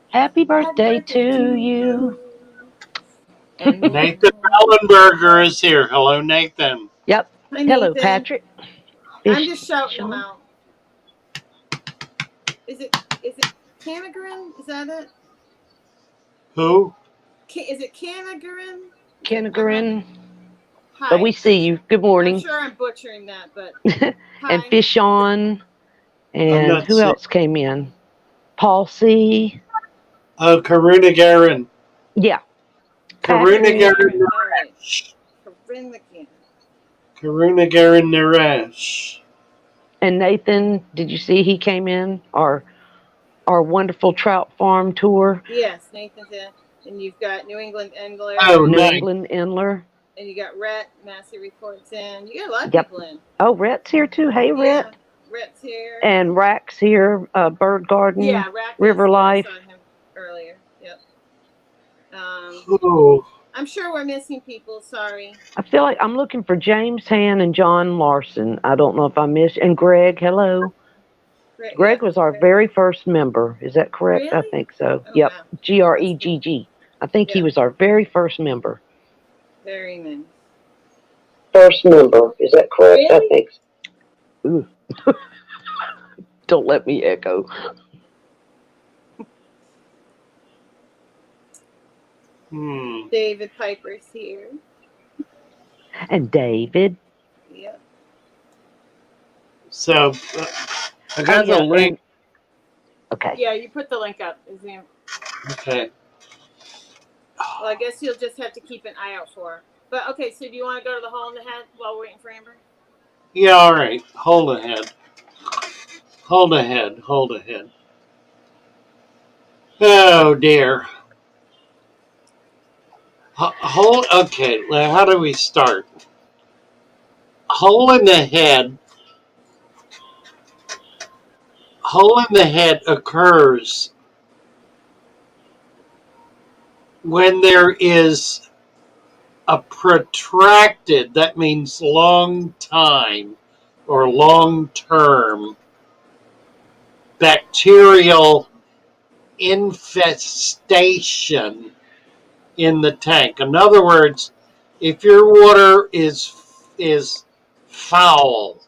Happy birthday to you. Nathan Ellenberger is here. Hello, Nathan. Yep. Hi, Hello, Nathan. Patrick. I'm just shouting them out. Is it Canagarin? Is that it? Who? Is it Canagarin? Canagarin. Hi. But we see you. Good morning. I'm sure I'm butchering that, but and Fish On. And who else came in? Paul C. Oh, Karuna Garin. Yeah. Karuna Garin Naresh. Karuna Garin Naresh. And Nathan, did you see he came in? Our wonderful trout farm tour. Yes, Nathan's in. And you've got New England Angler. Oh, New England Angler. And you got Rhett, Massey reports in. You got a lot of people in. Oh, Rhett's here too. Hey, Rhett. Yeah, Rhett's here. And Rack's here. Bird Garden. Yeah, Rack. River Life. I saw him earlier. Yep. Oh. I'm sure we're missing people. Sorry. I feel like I'm looking for James Han and John Larson. I don't know if I missed. And Greg, hello. Greg was our very first member. Is that correct? Really? I think so. Oh, yep. Wow. Gregg. I think he was our very first member. Very nice. First member. Is that correct? Really? I think so. Ooh. Don't let me echo. David Piper's here. And David. Yep. So, I got the link. Okay. Yeah, you put the link up. Okay. Well, I guess you'll just have to keep an eye out for her. But, okay, so do you want to go to the hole in the head while we're waiting for Amber? Yeah, all right. Hold ahead. Oh dear. Hole. Okay, how do we start? Hole in the head. Hole in the head occurs when there is a protracted, that means long time or long term, bacterial infestation in the tank. In other words, if your water is foul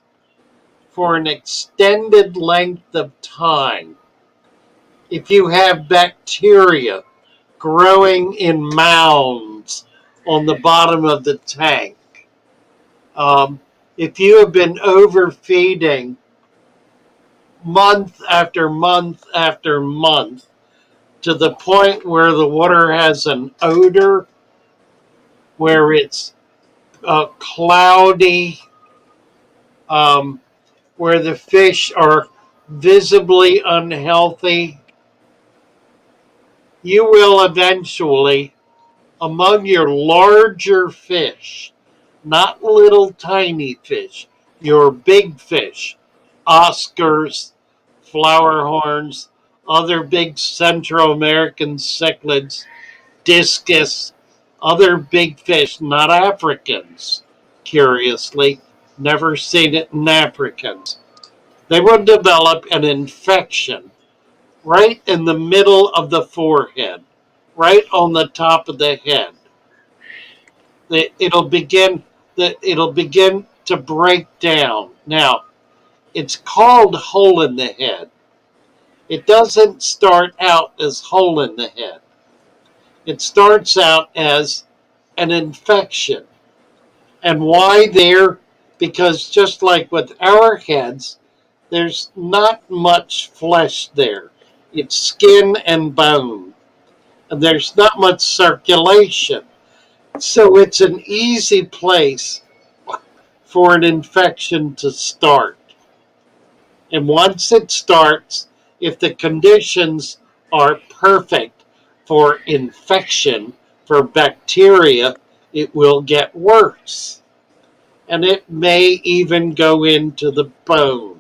for an extended length of time, if you have bacteria growing in mounds on the bottom of the tank, um, if you have been overfeeding month after month after month to the point where the water has an odor, where it's cloudy, um, where the fish are visibly unhealthy, you will eventually, among your larger fish, not little tiny fish, your big fish, Oscars, flowerhorns, other big Central American cichlids, discus, other big fish, not Africans, curiously, never seen it in Africans. They will develop an infection right in the middle of the forehead, right on the top of the head. It'll begin it'll begin to break down. Now, it's called hole in the head. It doesn't start out as hole in the head. It starts out as an infection. And why there? Because just like with our heads, there's not much flesh there. It's skin and bone. And there's not much circulation. So it's an easy place for an infection to start. And once it starts, if the conditions are perfect for infection, for bacteria, it will get worse. And it may even go into the bone.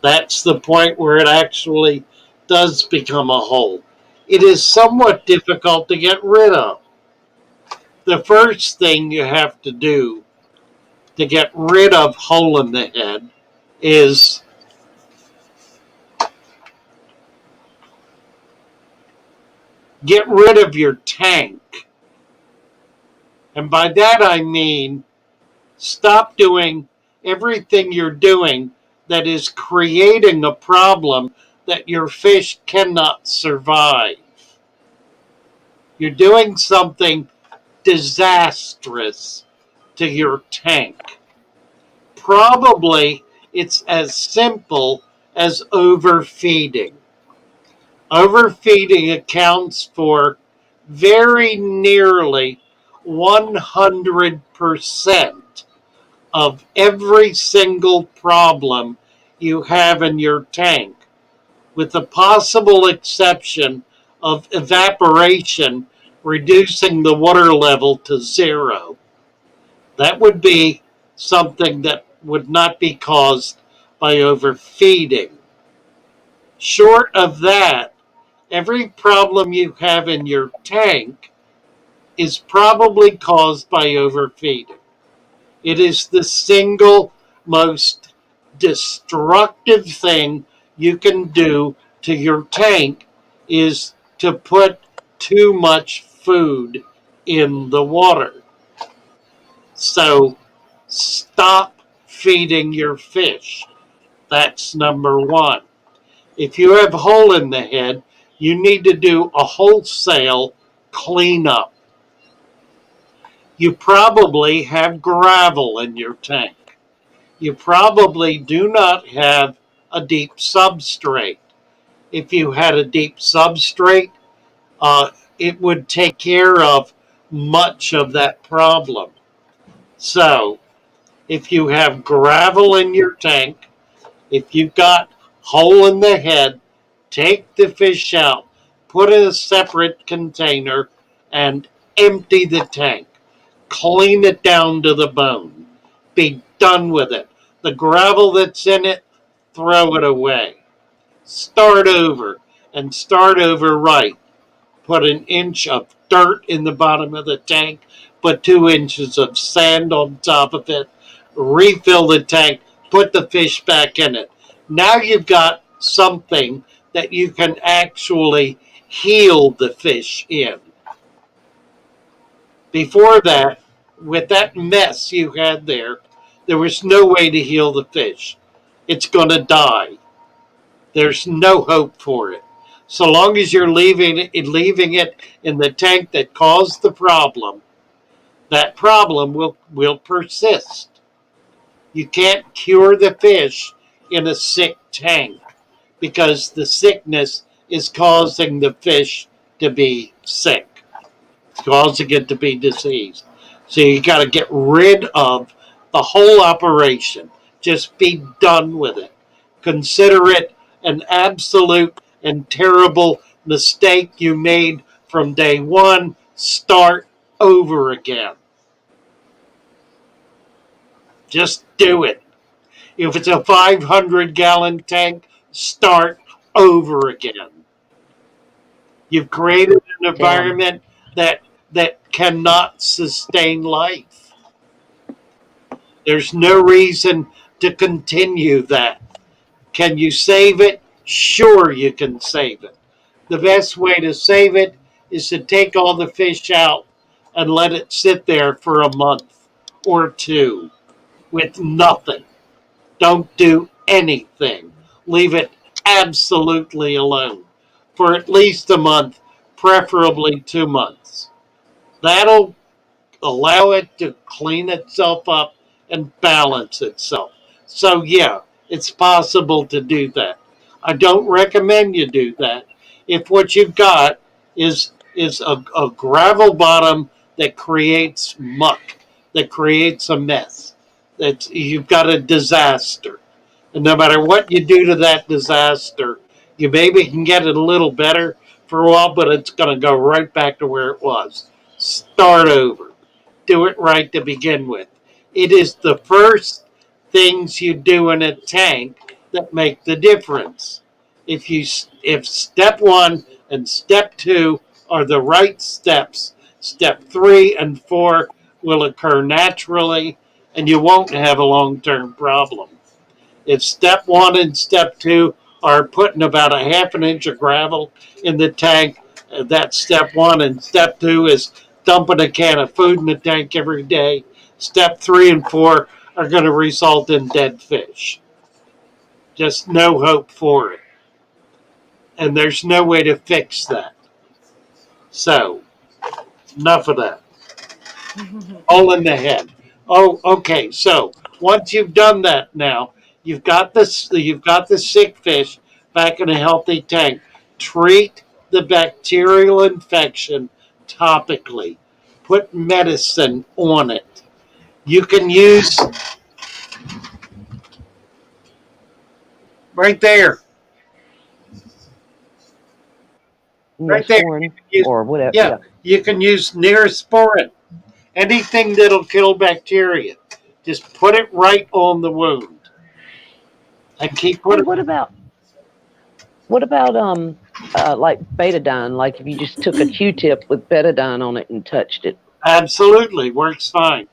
That's the point where it actually does become a hole. It is somewhat difficult to get rid of. The first thing you have to do to get rid of hole in the head is get rid of your tank. And by that I mean stop doing everything you're doing that is creating a problem that your fish cannot survive. You're doing something disastrous to your tank. Probably it's as simple as overfeeding. Overfeeding accounts for very nearly 100% of every single problem you have in your tank, with the possible exception of evaporation reducing the water level to zero. That would be something that would not be caused by overfeeding. Short of that, every problem you have in your tank is probably caused by overfeeding. It is the single most destructive thing you can do to your tank is to put too much food in the water. So stop feeding your fish. That's number one. If you have a hole in the head, you need to do a wholesale cleanup. You probably have gravel in your tank. You probably do not have a deep substrate. If you had a deep substrate, it would take care of much of that problem. So, if you have gravel in your tank, if you've got hole in the head, take the fish out, put in a separate container, and empty the tank. Clean it down to the bone. Be done with it. The gravel that's in it, throw it away. Start over, and start over right. Put an inch of dirt in the bottom of the tank, put 2 inches of sand on top of it, refill the tank, put the fish back in it. Now you've got something that you can actually heal the fish in. Before that, with that mess you had there was no way to heal the fish. It's going to die. There's no hope for it. So long as you're leaving it in the tank that caused the problem, that problem will persist. You can't cure the fish in a sick tank because the sickness is causing the fish to be sick. It's causing it to be diseased. So you got to get rid of the whole operation. Just be done with it. Consider it an absolute and terrible mistake you made from day one. Start over again. Just do it. If it's a 500-gallon tank, start over again. You've created an environment that cannot sustain life. There's no reason to continue that. Can you save it? Sure, you can save it. The best way to save it is to take all the fish out and let it sit there for a month or two with nothing. Don't do anything. Leave it absolutely alone for at least a month, preferably 2 months. That'll allow it to clean itself up and balance itself. So, yeah, it's possible to do that. I don't recommend you do that if what you've got is a gravel bottom that creates muck, that creates a mess. That you've got a disaster. And no matter what you do to that disaster, you maybe can get it a little better for a while, but it's going to go right back to where it was. Start over. Do it right to begin with. It is the first things you do in a tank that make the difference. If step one and step two are the right steps, step 3 and 4 will occur naturally, and you won't have a long-term problem. If step one and step two are putting about a half an inch of gravel in the tank, that's step one, and step two is dumping a can of food in the tank every day. Step 3 and 4 are going to result in dead fish. Just no hope for it. And there's no way to fix that. So, enough of that. All in the head. Oh, okay. So once you've done that, now you've got this. You've got the sick fish back in a healthy tank. Treat the bacterial infection topically. Put medicine on it. You can use right there, right there. Neosporin Use, or whatever. yeah, Yeah. you can use Neosporin. Anything that'll kill bacteria. Just put it right on the wound and keep Hey, putting. what about like betadine? Like if you just took a Q-tip with betadine on it and touched it. Absolutely, works fine.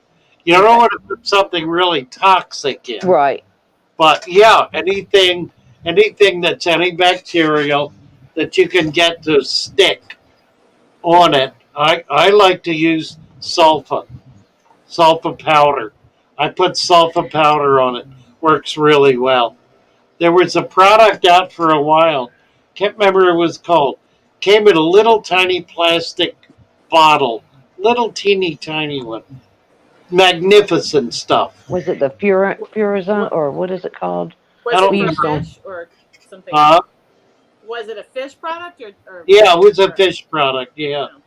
You don't Okay. want to put something really toxic in, Right. but yeah, anything that's antibacterial that you can get to stick on it. I like to use sulfa powder. I put sulfa powder on it. Works really well. There was a product out for a while. Can't remember what it was called. Came in a little tiny plastic bottle, little teeny tiny one. Magnificent stuff. Was it the Furazon or what is it called? I Was it don't We for used remember. to. fish or something else? Uh, Was it a fish product or yeah, it was a or fish product. Yeah, no?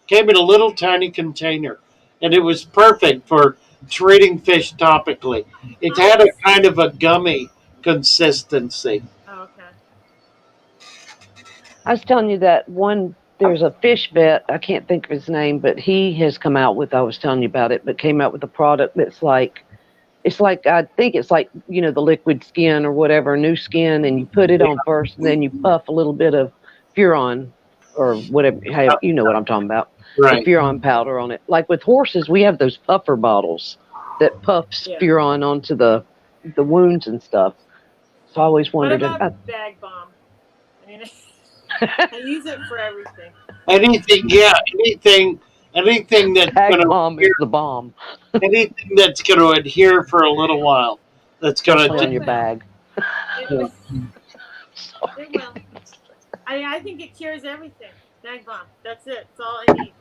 came in a little tiny container, and it was perfect for treating fish topically. It Oh, had a kind of a gummy consistency. oh, okay. I was telling you that one. There's a fish vet. I can't think of his name, but he has come out with. I was telling you about it, but came out with a product that's like. It's like I think it's like the liquid skin or whatever, new skin, and you put it on first, and then you puff a little bit of Furon or whatever. You know what I'm talking about? The Right. Furon powder on it. Like with horses, we have those puffer bottles that puffs Yeah. Furon onto the wounds and stuff. So I always What wondered. about Bag Bomb? I mean, I use it for everything. Anything, yeah, anything that's going Bag to bomb is the bomb, anything that's going to adhere for a little while. That's going especially on It your will. bag. It will. Sorry. It will. I think it cures everything. Bag Bomb. That's it. That's all I need.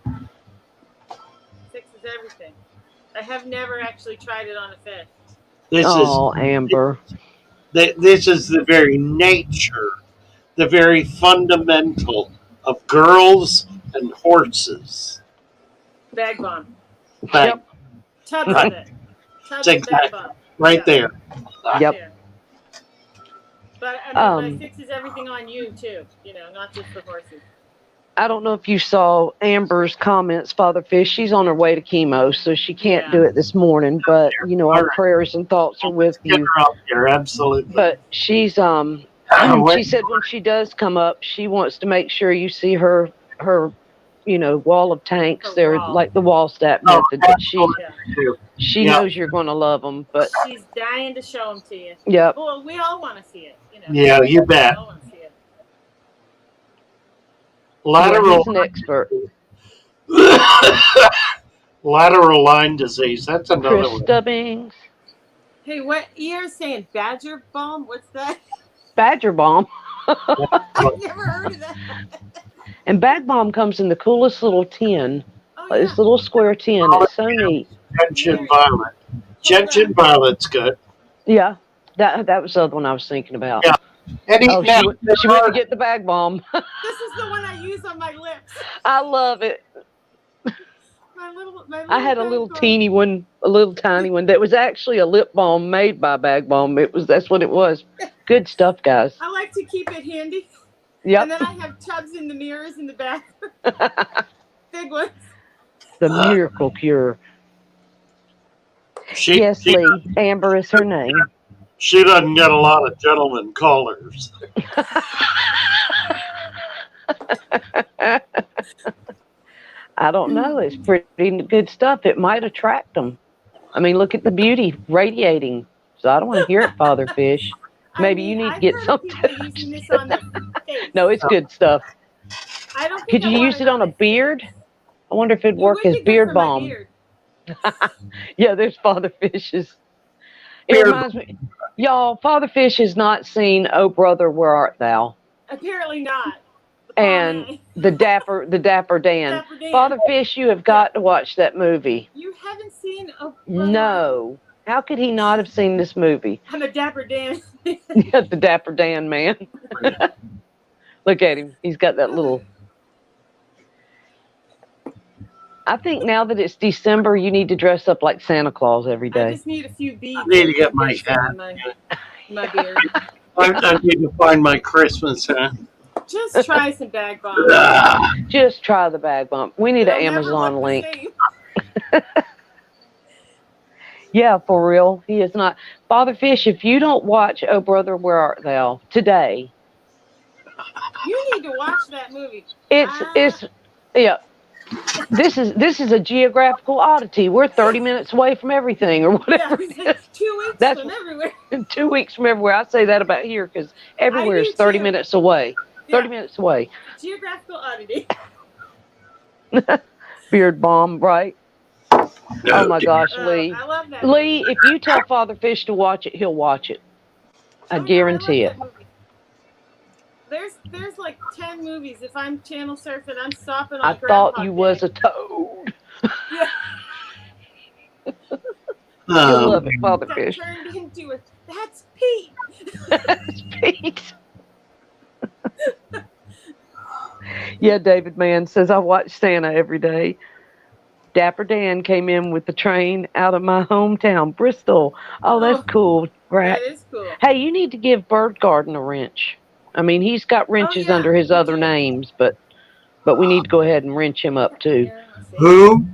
Fixes everything. I have never actually tried it on a fish. This Oh, Amber. this is the very nature, the very fundamental of girls and horses. Bag Bomb. Bang. Yep. Tubs of it. Tubs of Bag Exactly. Bomb. Right Yeah. there. Yep. There. But I mean, but it fixes everything on you too. Not just the horses. I don't know if you saw Amber's comments, Father Fish. She's on her way to chemo, so she can't do it this morning. But our All right. prayers and thoughts are with Get you. her out there, absolutely. But she's she said when she does come up, she wants to make sure you see her wall of tanks. Her They're wall. like the wall stat method. But Yeah. she Yeah. knows you're going to love them. But She's dying to show them to you. yep, Well, we all want to see it. Yeah, you bet. We all want to see it. Lateral he's an expert. lateral line disease. That's another Chris one. Stubbings, Hey, what you're saying? Badger Bomb? What's that? Badger Bomb, I've never heard of that. and Bag Bomb comes in the coolest little tin. Oh, This yeah. little square tin. It's so neat. Gentian violet. Gentian violet's good. Yeah, that was the other one I was thinking about. Yeah. Oh, she went to get the Bag Bomb. This is the one I use on my lips. I love it. My little I had a Bag little Bomb. teeny one, a little tiny one that was actually a lip balm made by Bag Bomb. That's what it was. Good stuff, guys. I like to keep it handy. Yep. And then I have tubs in the mirrors in the bathroom. Big ones. The miracle cure. She, Yes, she, Lee. Amber is her name. she doesn't get a lot of gentlemen callers. I don't know. It's pretty good stuff. It might attract them. I mean, look at the beauty radiating. So I don't want to hear it, Father Fish. Maybe you need to get something. Using this on their face. No, it's good stuff. I don't think Could I you want use it on a beard? I wonder if it'd work would as be good beard for my balm. beard. Yeah, there's Father Fish's. It Beard reminds me, y'all. Father Fish has not seen "Oh Brother, Where Art Thou" Apparently not. The and pomade. the Dapper Dan. Dapper Dan. Father Fish, you have got to watch that movie. You haven't seen Oh Brother? No, how could he not have seen this movie? I'm a Dapper Dan. Yeah, the Dapper Dan man. Look at him. He's got that little. I think now that it's December, you need to dress up like Santa Claus every I day. just need a few beads. I need to get my hat. on my beard. I need to find my Christmas hat. Just try some Bag Bomb. Just try the Bag Bump. We need an It'll never Amazon look the link. same. Yeah, for real. He is not. Father Fish, if you don't watch Oh Brother, Where Art Thou today, You need to watch that movie. it's yeah. This is a geographical oddity. We're 30 minutes away from everything or Yeah, whatever. it's like 2 weeks That's- from everywhere. 2 weeks from everywhere. I say that about here because everywhere do is 30 too. minutes away. 30 Yeah. minutes away. Geographical oddity. Beard bomb, right? Oh my gosh, Lee. I love that. Lee, if you tell Father Fish to watch it, he'll watch it. I guarantee it. There's like 10 movies. If I'm channel surfing, I'm stopping on I thought you was a toad. Yeah. You'll love it, Father Got Fish. turned into a. That's Pete. It's Pete. Yeah, David Mann says, I watch Santa every day. Dapper Dan came in with the train out of my hometown, Bristol. Oh, that's cool. Right. That is cool. Hey, you need to give Bird Garden a wrench. I mean, he's got wrenches under his we other do. names, but we need to go ahead and wrench him up too. Here, let's see. Who?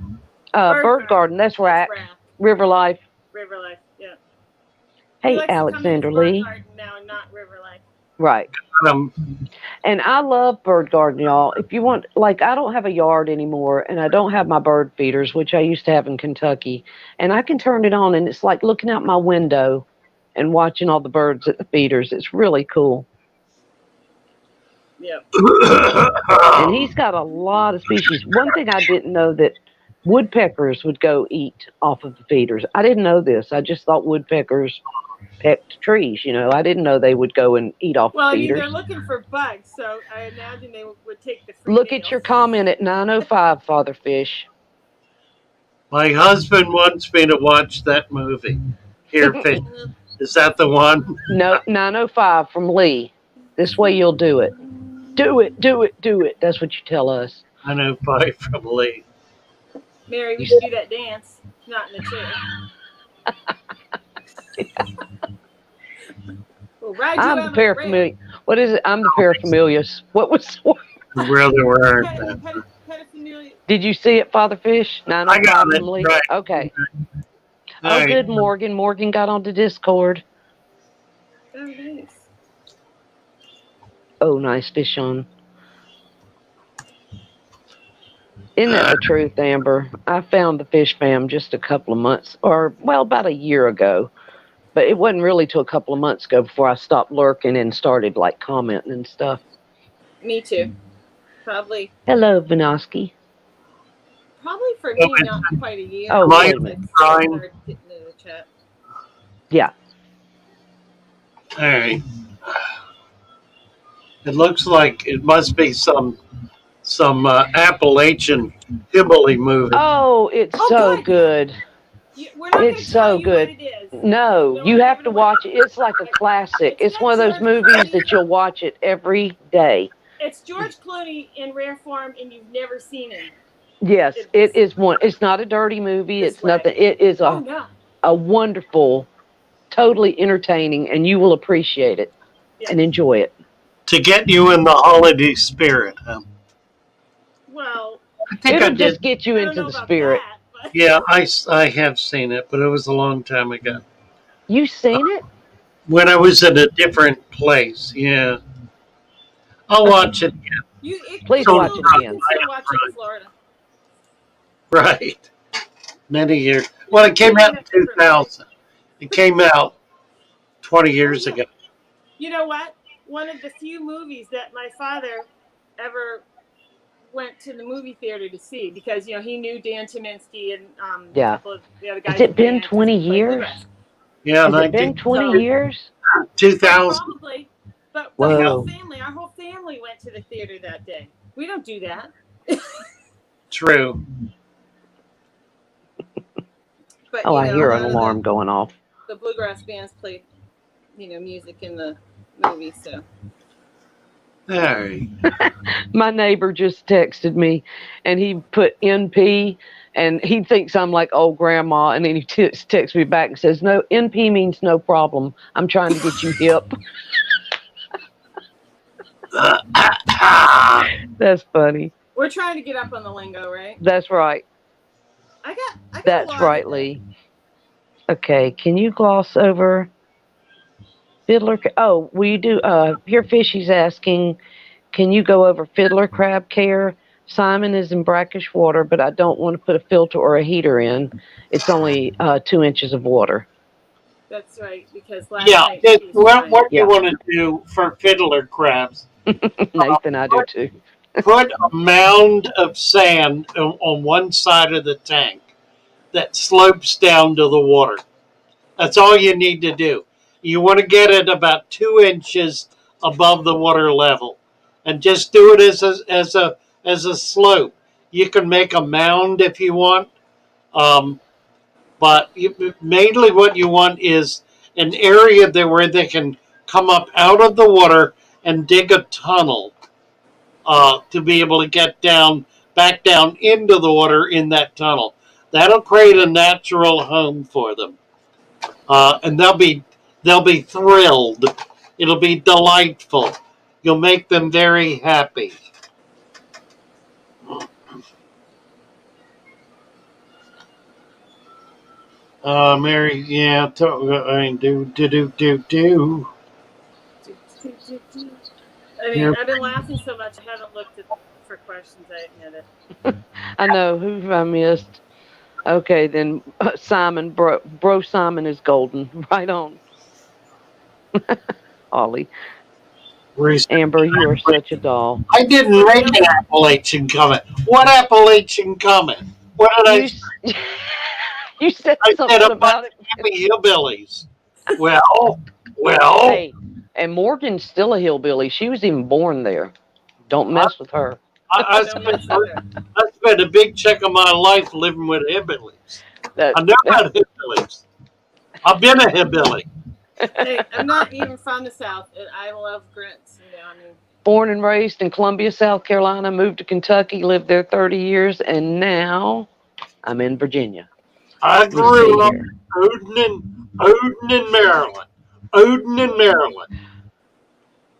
Bird Garden. That's right. River Life. River Life. Yeah. He Hey, likes to come in Alexander his Bird Lee. Garden now and not River Life. Right. Um, And I love Bird Garden, y'all. If you want, like, I don't have a yard anymore, and I don't have my bird feeders, which I used to have in Kentucky. And I can turn it on, and it's like looking out my window and watching all the birds at the feeders. It's really cool. Yep. And he's got a lot of species. One thing I didn't know that woodpeckers would go eat off of the feeders. I didn't know this. I just thought woodpeckers pecked trees. I didn't know they would go and eat off Well, the I mean, feeders. they're looking for bugs, so I imagine they would take the free Look meals. at your comment at 9:05, Father Fish. my husband wants me to watch that movie. Here, Fish. Is that the one? No, 9:05 from Lee. This way you'll do it. Do it, do it, do it. That's what you tell us. 905 from Lee. Mary, we should do that dance, not in the chair. We'll ride you I'm out the paraphernalia. What is it? I'm the paraphernalius. What was? Really were. Pedophilia. Did you see it, Father Fish? 9:05 I got it. from Lee. Right. Okay. All Oh, right. good, Morgan. Morgan got onto Discord. Oh, nice. Oh, nice fish on. Isn't that the truth, Amber? I found the fish fam just a couple of months, or, well, about a year ago. But it wasn't really till a couple of months ago before I stopped lurking and started, like, commenting and stuff. Me too. Probably. Hello, Vinoski. Probably for me, not quite a year. Oh, My wait a minute. time. Getting into the chat. Yeah. All right. It looks like it must be some Appalachian hillbilly movie. Oh, it's so good. We're not It's so good. What it is. No, you have to watch it. It's like a classic. It's one of those movies that you'll watch it every day. It's George Clooney in rare form, and you've never seen him. Yes, it is one. It's not a dirty movie. It's nothing. It is a wonderful, totally entertaining, and you will appreciate it and enjoy it. To get you in the holiday spirit, huh? Well, I think it'll I did. just get you into the spirit. Yeah, I have seen it, but it was a long time ago. You seen it? When I was in a different place, yeah. I'll watch it again. Please watch it again. Watch it in Florida. Right. Many years. Well, it came out in 2000. It came out 20 years ago. You know what? One of the few movies that my father ever went to the movie theater to see, because he knew Dan Tyminski and a couple of the other guys. Has it been 20 years? Yeah, has it been 20 years? 2000. Probably. But whoa. our whole family went to the theater that day. We don't do that. True. But, I hear an alarm going off. The bluegrass bands played, music in the movie, so. All right. My neighbor just texted me, and he put NP, and he thinks I'm like old grandma, and then he texts me back and says, "No, NP means no problem. I'm trying to get you hip." That's funny. We're trying to get up on the lingo, right? That's right. I got That's right, Lee. Okay, can you gloss over fiddler? Oh, we do. Here, Fishy's asking, can you go over fiddler crab care? Simon is in brackish water, but I don't want to put a filter or a heater in. It's only 2 inches of water. That's right, because last night. What you want to do for fiddler crabs? Nathan, I do too. Put a mound of sand on one side of the tank that slopes down to the water. That's all you need to do. You want to get it about 2 inches above the water level, and just do it as a slope. You can make a mound if you want, but mainly what you want is an area where they can come up out of the water and dig a tunnel to be able to get back down into the water in that tunnel. That'll create a natural home for them, and they'll be thrilled. It'll be delightful. You'll make them very happy. Mary, yeah, I mean, do. I mean, I've been laughing so much I haven't looked for questions. I admit it. I know who have I missed. Okay, then Simon, bro Simon is golden. Right on, Ollie. Amber, you are such a doll. I didn't For read real? an Appalachian comment. What Appalachian comment? What did I You say? you said I said something a bunch about it. of happy hillbillies. Well, Hey, and Morgan's still a hillbilly. She was even born there. Don't I, mess with her. I Don't spent mess with her. I spent a big chunk of my life living with hillbillies. That, I know about hillbillies. I've been a hillbilly. Hey, I'm not even from the South, and I love grits. You know, I mean, born and raised in Columbia, South Carolina, moved to Kentucky, lived there 30 years, and now I'm in Virginia. I We stay grew up here. in Odin, Maryland. Odin, Maryland.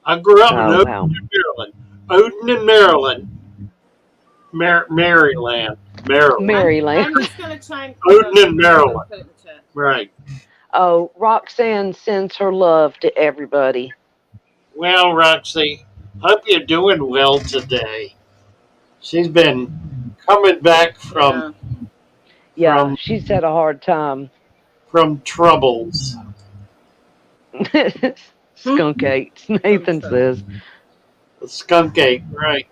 I grew up in Oh, wow. Odin, Maryland. Odin, Maryland. Maryland. Maryland. Maryland. I'm just gonna try and pull it up Odin, and put Maryland. it in the chat. Right. Oh, Roxanne sends her love to everybody. Well, Roxy, hope you're doing well today. She's been coming back Yeah. Yeah, from she's had a hard time. troubles. Skunk ate, Nathan says. The skunk ape, right?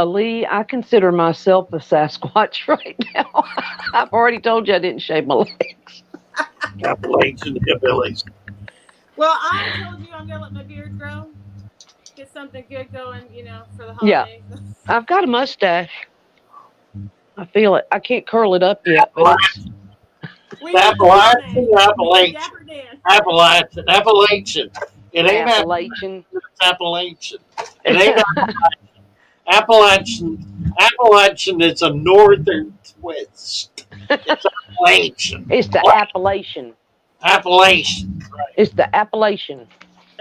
Lee, I consider myself a Sasquatch right now. I've already told you I didn't shave my legs. Appalachian hillbillies. Well, I told you I'm gonna let my beard grow. Get something good going, you know, for the Yeah. holidays. I've got a mustache. I feel it. I can't curl it up yet, but it's We need Appalachian, Dapper Dan. Appalachian. It ain't Appalachian. It's Appalachian. It ain't Appalachian. Appalachian is a northern twist. It's Appalachian. It's the What? Appalachian. Appalachian. Right. It's the Appalachian.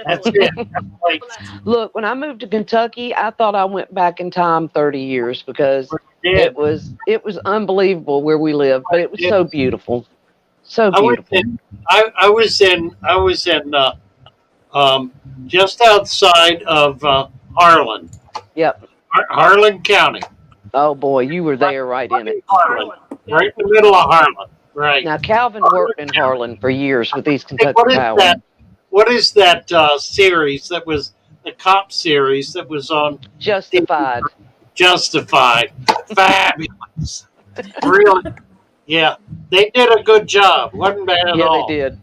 That's it. Appalachian. Look, when I moved to Kentucky, I thought I went back in time 30 years because Yeah. it was unbelievable where we lived, but it was so beautiful. So I was beautiful. in just outside of Harlan, Yep. Harlan County. Oh boy, you were there right in it. Harlan, right in the middle of Harlan. Right. Now Calvin worked in Harlan for years with these Hey, Kentucky what is Power. that? What is that series that was the cop series that was on Justified. Justified? Fabulous. Really? Yeah. They did a good job. Wasn't bad at Yeah, all. they did.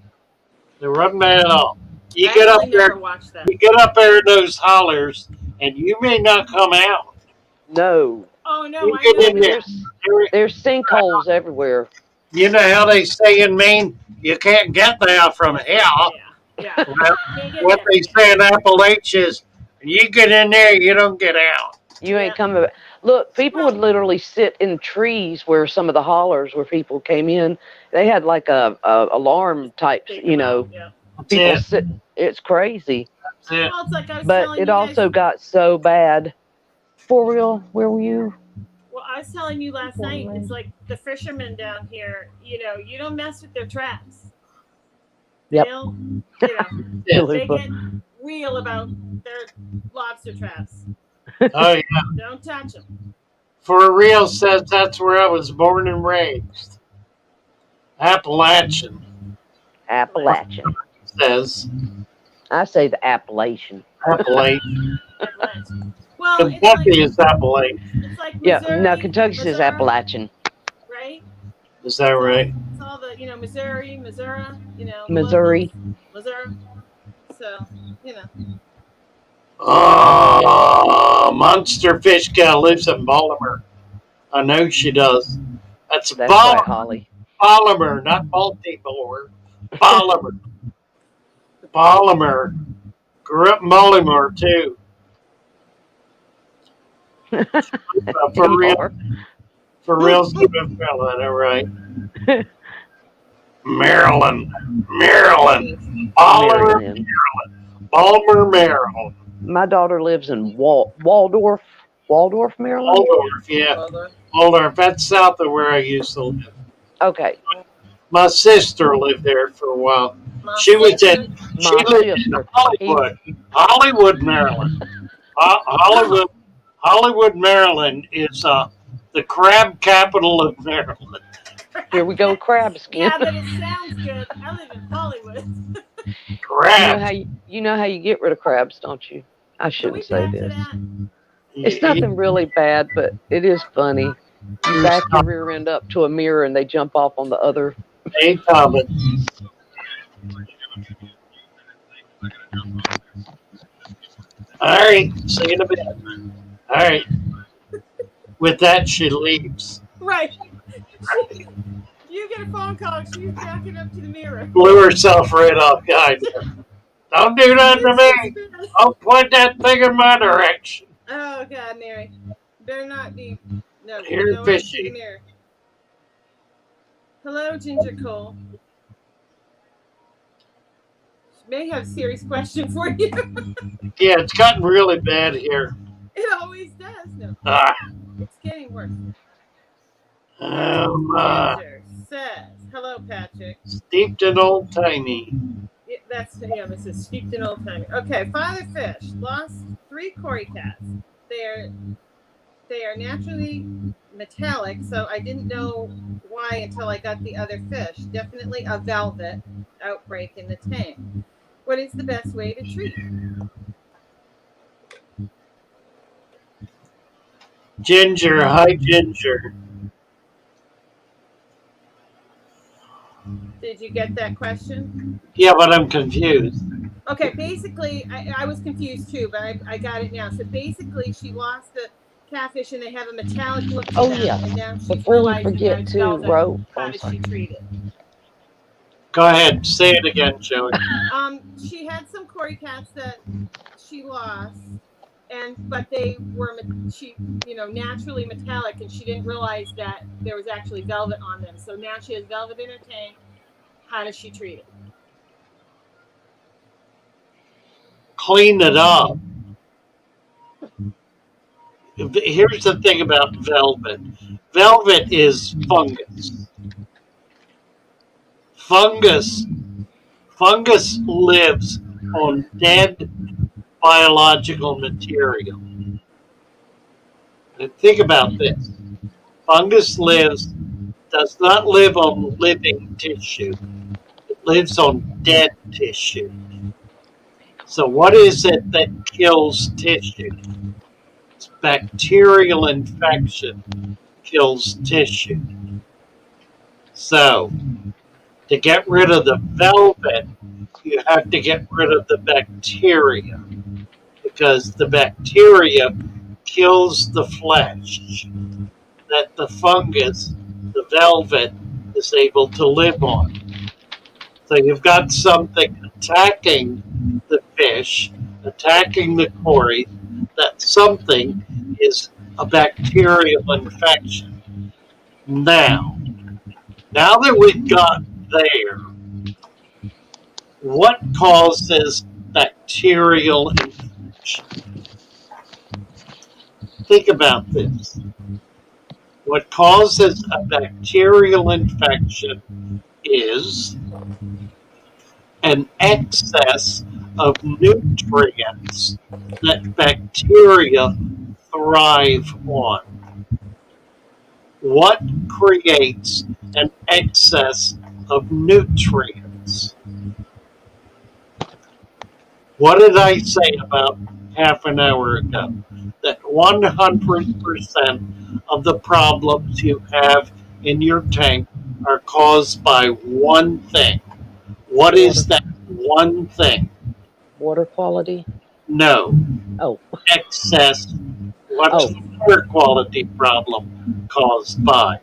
They wasn't bad at all. You I get up actually there, never watched that. you get up there in those hollers, and you may not come out. No. Oh no, You I get know. in there. There's sinkholes everywhere. You know how they say in Maine, you can't get there from here. Yeah. Well, Can't get what there. they say in Appalachia is, you get in there, you don't get out. You ain't Yeah. coming back. Look, people would literally sit in trees where some of the hollers where people came in. They had like a alarm type, Take you them know, out, yeah. That's people it. sit. It's crazy. That's it. Well, it's like I was But telling it you guys. also got so bad. For real, where were you? Well, I was telling you last night. It's like the fishermen down here. You know, you don't mess with their traps. Yep. They'll, you know, Yeah. they get real about their lobster traps. Oh, yeah. Don't touch them. For real says that's where I was born and raised. Appalachian Appalachian. says. I say the Appalachian. Appalachian. Well, Kentucky is Appalachian. it's like Yeah, Missouri, no, Kentucky says Missouri, Appalachian. right? Is that right? It's all the, you know, Missouri, you know, the Missouri. locals, Missouri. So, you know. Oh, Monster Fish Gal lives in Baltimore. I know she does. That's That's right, Baltimore, Holly. Baltimore, not Baltimore. Baltimore. Baltimore. Grew up in Baltimore, too. For real, South Carolina, right? Maryland, Baltimore, Maryland. Palmer, Maryland. My daughter lives in Waldorf, Maryland. Waldorf, yeah. Waldorf. That's south of where I used to live. Okay, My sister lived there for a while. My She was sister. she my lived in sister. Hollywood, Maryland. Hollywood, Maryland is the crab capital of Maryland. Here we go, crab skin. Yeah, but it sounds good. I live in Hollywood. Crab. You know how you get rid of crabs, don't you? I Are we shouldn't say back to this. that? It's nothing really bad, but it is funny. You back your rear end up to a mirror and they jump off on the other. Hey, Thomas. All right. See you in a bit. All right. With that, she leaves. Right. You get a phone call. She's backing up to the mirror. Blew herself right off behind her. Don't do that to me. Don't point that thing in my direction. Oh God, Mary, better not be. No, Here, no Fishy. to the mirror. Hello, Ginger Cole. May have a serious question for you. Yeah, it's gotten really bad here. It always does. No, it's getting worse. Ginger says, "Hello, Patrick. Steeped in old timey. Yeah, this is steeped in old timey. Okay, Father Fish lost 3 Cory cats. They are naturally metallic, so I didn't know why until I got the other fish. Definitely a velvet outbreak in the tank. What is the best way to treat? Ginger, hi, Ginger. Did you get that question? Yeah, but I'm confused. Okay, basically, I was confused too, but I got it now. So basically, she lost the catfish and they have a metallic look to them. Yeah. And now she's Before we realizing forget that it's to velvet. rope. How does she treat it? Go ahead, say it again, Joey. She had some Cory cats that she lost, but they were naturally metallic, and she didn't realize that there was actually velvet on them. So now she has velvet in her tank. How does she treat it? Clean it up. Here's the thing about velvet. Velvet is fungus. Fungus lives on dead biological material. And think about this. Fungus does not live on living tissue. It lives on dead tissue. So what is it that kills tissue? It's bacterial infection kills tissue. So to get rid of the velvet, you have to get rid of the bacteria, because the bacteria kills the flesh that the fungus, the velvet, is able to live on. So you've got something attacking the fish, attacking the Cory. That something is a bacterial infection. Now that we've got there, what causes bacterial infection? Think about this. What causes a bacterial infection is an excess of nutrients that bacteria thrive on. What creates an excess of nutrients? What did I say about half an hour ago? That 100% of the problems you have in your tank are caused by one thing. What is that one thing? Water quality? No. Oh. Excess. What's the water quality problem caused by?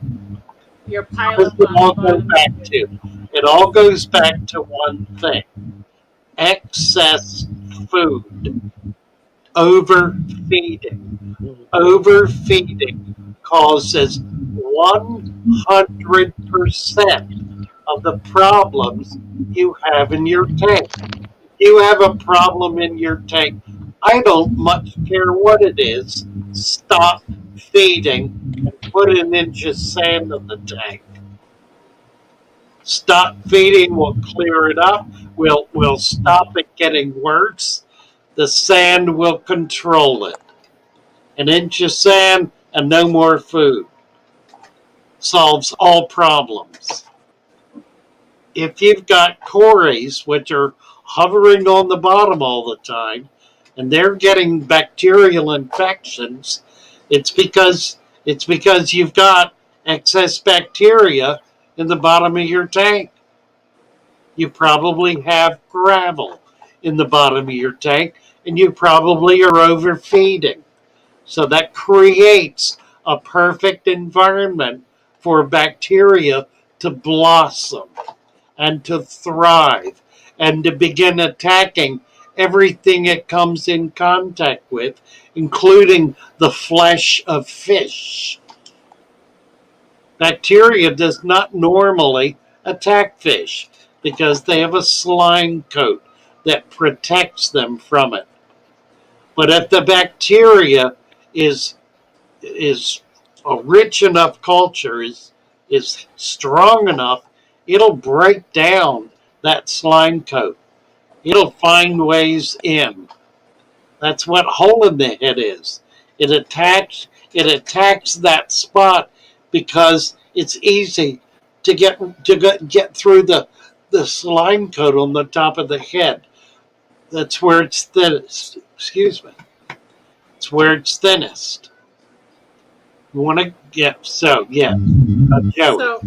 Your pilot. It all goes back to one thing. Excess food. Overfeeding. Overfeeding causes 100% of the problems you have in your tank. You have a problem in your tank. I don't much care what it is. Stop feeding and put an inch of sand in the tank. Stop feeding, we'll clear it up. We'll stop it getting worse. The sand will control it. An inch of sand and no more food solves all problems. If you've got cories, which are hovering on the bottom all the time, and they're getting bacterial infections, it's because you've got excess bacteria in the bottom of your tank. You probably have gravel in the bottom of your tank, and you probably are overfeeding. So that creates a perfect environment for bacteria to blossom and to thrive and to begin attacking everything it comes in contact with, including the flesh of fish. Bacteria does not normally attack fish because they have a slime coat that protects them from it. But if the bacteria is is a rich enough culture, is strong enough, it'll break down that slime coat. It'll find ways in. That's what hole in the head is. It attacks that spot because it's easy to get through the slime coat on the top of the head. That's where it's thinnest. Excuse me. It's where it's thinnest. You want to get so yeah, Joey. So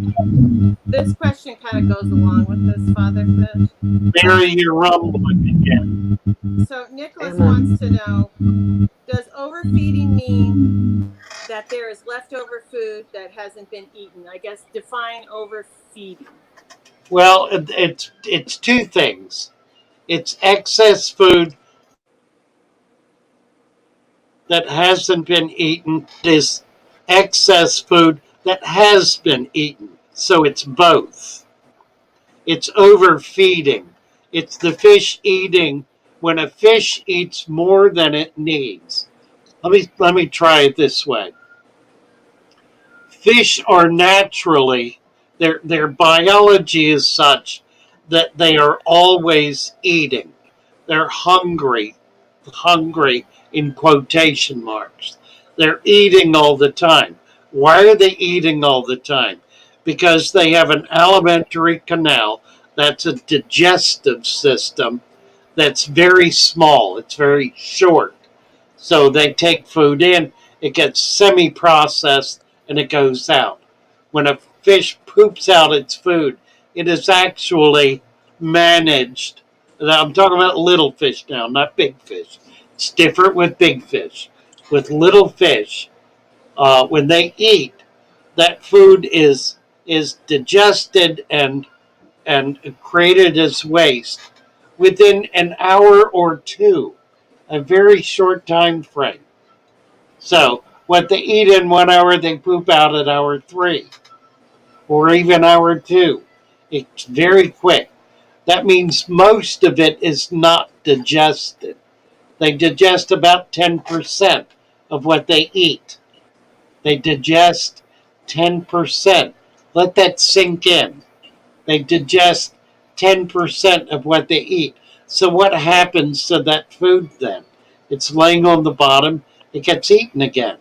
this question kind of goes along with this, Father Fish. Mary, you're rumbling again. So Nicholas wants to know, does overfeeding mean that there is leftover food that hasn't been eaten? I guess define overfeeding. Well, it's two things. It's excess food that hasn't been eaten. Is excess food that has been eaten. So it's both. It's overfeeding. It's the fish eating when a fish eats more than it needs. Let me try it this way. Fish are naturally, their biology is such that they are always eating. They're hungry in quotation marks. They're eating all the time. Why are they eating all the time? Because they have an alimentary canal, that's a digestive system that's very small, it's very short. So they take food in, it gets semi processed, and it goes out. When a fish poops out its food, it is actually managed. I'm talking about little fish now, not big fish. It's different with big fish. With little fish, when they eat, that food is digested and created as waste within an hour or two, a very short time frame. So what they eat in 1 hour, they poop out at hour three or even hour two. It's very quick. That means most of it is not digested. They digest about 10% of what they eat. They digest 10%. Let that sink in. They digest 10% of what they eat. So what happens to that food then? It's laying on the bottom. It gets eaten again.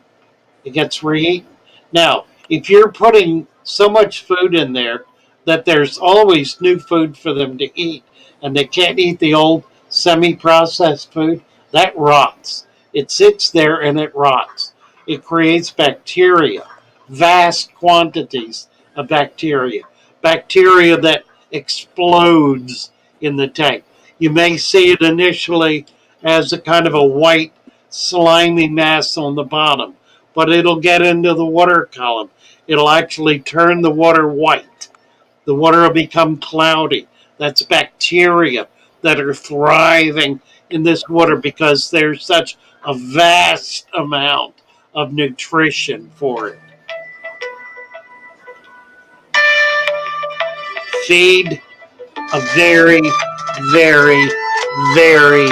It gets re-eaten. Now, if you're putting so much food in there that there's always new food for them to eat and they can't eat the old semi-processed food, that rots. It sits there and it rots. It creates bacteria, vast quantities of bacteria. Bacteria that explodes in the tank. You may see it initially as a kind of a white, slimy mass on the bottom, but it'll get into the water column. It'll actually turn the water white. The water will become cloudy. That's bacteria that are thriving in this water because there's such a vast amount of nutrition for it. Feed a very, very very,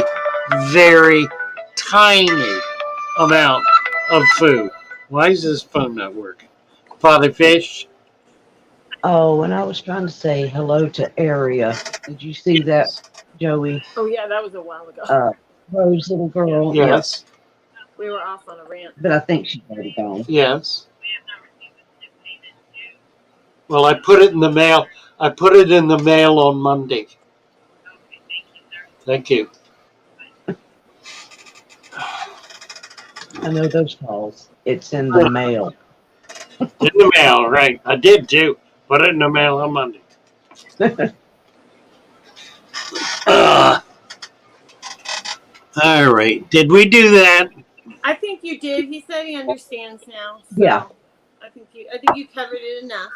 very tiny amount of food. Why is this phone not working? Father Fish? Oh, and I was trying to say hello to Aria. Did you see that, Yes. Joey? Oh yeah, that was a while ago. Rose little Yeah, girl. Yes. we were off on a rant. But I think she's already gone. Yes. Well, I put it in the mail. I put it in the mail on Monday. Thank you. I know those calls. It's in the mail. In the mail, right. I did too. Put it in the mail on Monday. All right. Did we do that? I think you did. He said he understands now. So Yeah. I think you covered it enough.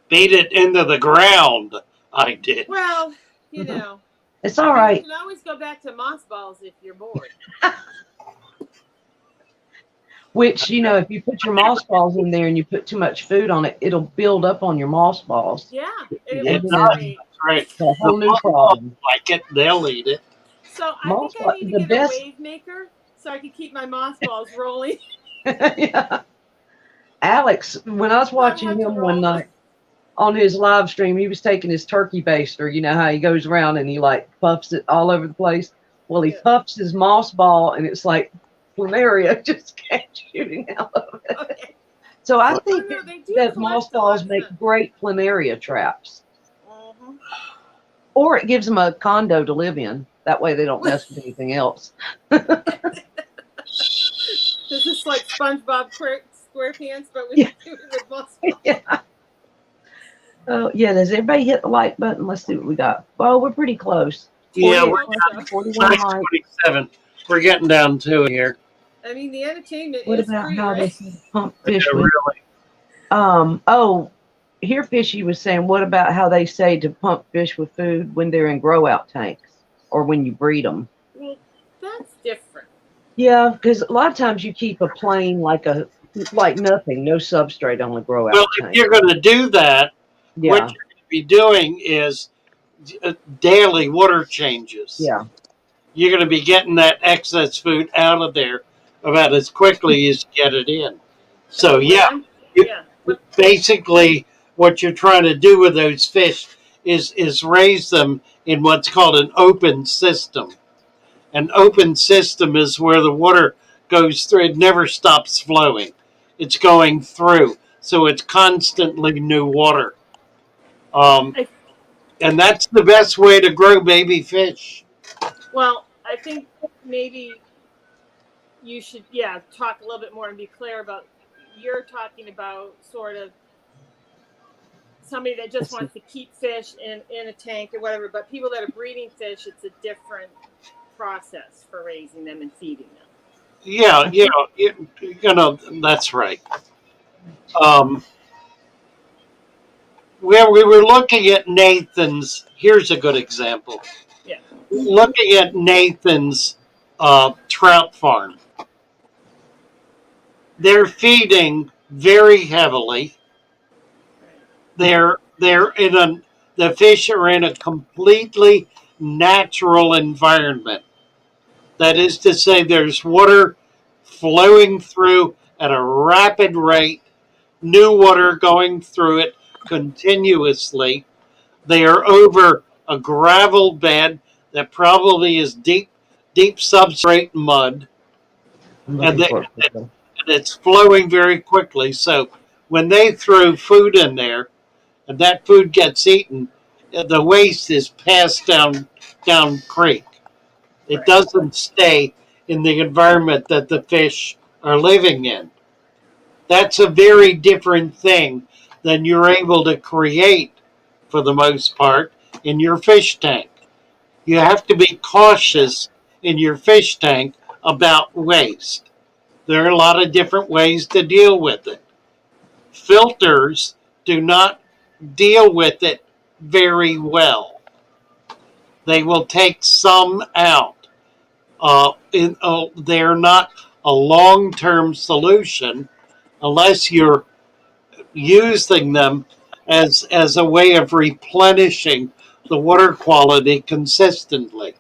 Beat it into the ground. I did. Well, you know. It's all right. You can always go back to mothballs if you're bored. Which, if you put your moss balls in there and you put too much food on it, it'll build up on your moss balls. Yeah, It it looks does. great. That's right. It's a whole new problem. Like it, they'll eat it. So I Moss think I ball, need to the get best. a wave maker so I can keep my moss balls rolling. Yeah. Alex, when I was watching have to him one roll. night on his live stream, he was taking his turkey baster. You know how he goes around and he like puffs it all over the place? Well, he Yeah. puffs his moss ball and it's like planaria just kept shooting out of it. Okay. So I think Oh, no, they do that moss collect a balls lot make of- great planaria traps. Mhm. Or it gives them a condo to live in. That way they don't mess with anything else. This is like SpongeBob SquarePants, but with Yeah. with moss balls. Yeah. Oh, yeah. Does everybody hit the like button? Let's see what we got. Oh, we're pretty close. Yeah, 48 we're likes, 41 likes. 9:27. We're getting down to it here. I mean, the entertainment What is about free, how they right? say pump Yeah, fish with? really. Oh, here Fishy was saying, what about how they say to pump fish with food when they're in grow out tanks or when you breed them? Well, that's different. Yeah, because a lot of times you keep a plain like nothing, no substrate on the grow out Well, if tank. you're going to do that, what Yeah, you're going to be doing is daily water changes. yeah. You're going to be getting that excess food out of there about as quickly as you get it in. So, yeah, Yeah. basically what you're trying to do with those fish is raise them in what's called an open system. An open system is where the water goes through, it never stops flowing. It's going through. So it's constantly new water. I, And that's the best way to grow baby fish. well, I think maybe you should, talk a little bit more and be clear about. You're talking about sort of somebody that just wants to keep fish in a tank or whatever, but people that are breeding fish, it's a different process for raising them and feeding them. Yeah, that's right. We were looking at Nathan's. Here's a good example. Yeah. Looking at Nathan's trout farm. They're feeding very heavily. They're in the fish are in a completely natural environment. That is to say, there's water flowing through at a rapid rate, new water going through it continuously. They are over a gravel bed that probably is deep substrate mud, I'm and, looking for it. and it's flowing very quickly. So when they throw food in there, and that food gets eaten, the waste is passed down creek. It Right. doesn't stay in the environment that the fish are living in. That's a very different thing than you're able to create for the most part in your fish tank. You have to be cautious in your fish tank about waste. There are a lot of different ways to deal with it. Filters do not deal with it very well. They will take some out. They're not a long term solution unless you're using them as a way of replenishing the water quality consistently.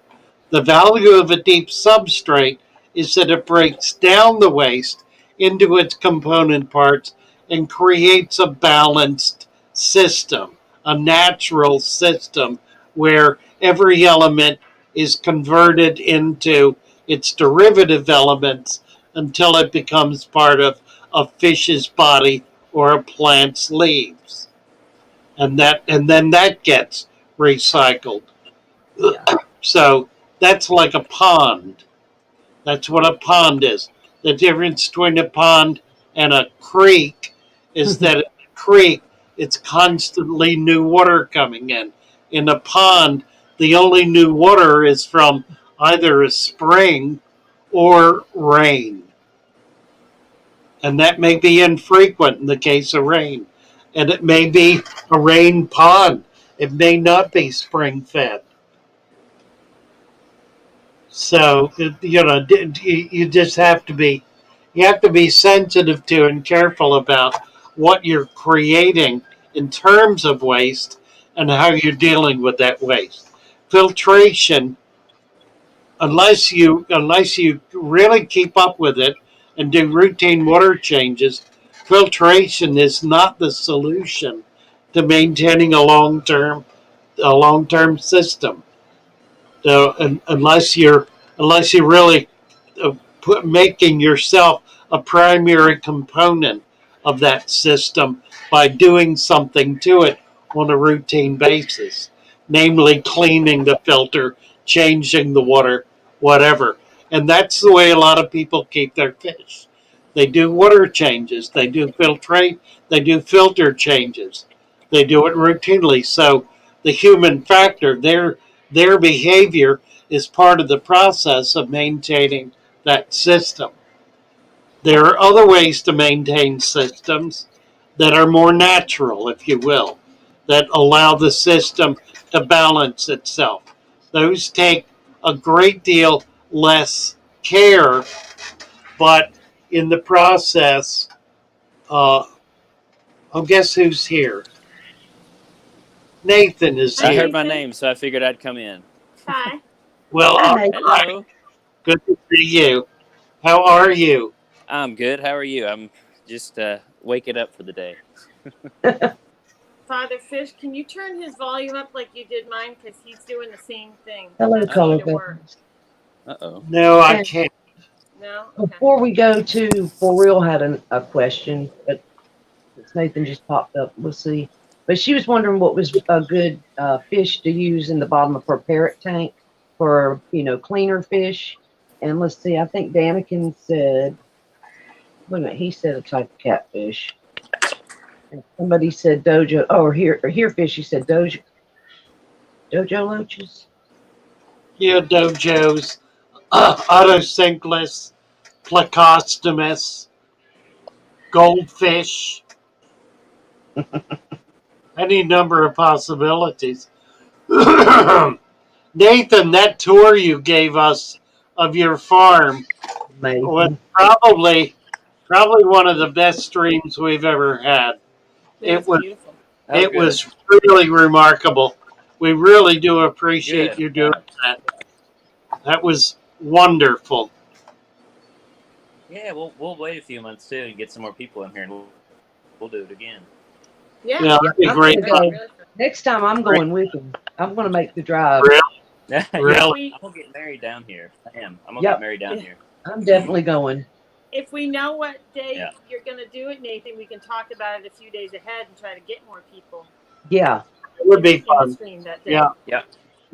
The value of a deep substrate is that it breaks down the waste into its component parts and creates a balanced system, a natural system where every element is converted into its derivative elements until it becomes part of a fish's body or a plant's leaves. And then that gets recycled. Yeah. So that's like a pond. That's what a pond is. The difference between a pond and a creek is that in a creek, it's constantly new water coming in. In a pond, the only new water is from either a spring or rain. And that may be infrequent in the case of rain. And it may be a rain pond. It may not be spring fed. So you just have to be sensitive to and careful about what you're creating in terms of waste and how you're dealing with that waste. Filtration, unless you really keep up with it and do routine water changes, filtration is not the solution to maintaining a long term system. So unless you really making yourself a primary component of that system by doing something to it on a routine basis, namely cleaning the filter, changing the water, whatever. And that's the way a lot of people keep their fish. They do water changes, they do filtrate, they do filter changes. They do it routinely. So the human factor, their behavior is part of the process of maintaining that system. There are other ways to maintain systems that are more natural, if you will, that allow the system to balance itself. Those take a great deal less care, but in the process, uh, oh, guess who's here? Nathan is Hi, I here. heard my Nathan. name, so I figured I'd come in. Hi. Well, Hi, all Nathan. right. Hello. Good to see you. How are you? I'm good. How are you? I'm just waking up for the day. Father Fish, can you turn his volume up like you did mine? Because he's doing the same thing. Hello, Doesn't color seem to work. babies. Uh-oh. No, I And can't. No? Okay. before we go to For Real had a question, but since Nathan just popped up, we'll see. But she was wondering what was a good fish to use in the bottom of her parrot tank for, cleaner fish. And let's see, I think Danikin said, wait a minute, he said a type of catfish. And somebody said dojo, or here fish, he said dojo loaches. Yeah, dojos, autosynclus, plecostomus, goldfish, any number of possibilities. Nathan, that tour you gave us of your farm was Amazing. probably one of the best streams we've ever had. It It was was beautiful. Oh, it good. was really remarkable. We really do appreciate Good. you doing that. That was wonderful. Yeah, we'll wait a few months too and get some more people in here, and we'll do it again. Yeah. Yeah, that'd be I'm great gonna fun. go. Really fun. Next time I'm going with him. I'm gonna make the drive. Really, Yeah, really. I'm gonna get married down here. I am. I'm gonna Yep. get married down here. I'm definitely going. If we know what day Yeah. you're going to do it, Nathan, we can talk about it a few days ahead and try to get more people Yeah. It would be in the fun. stream that day. Yeah, Yeah,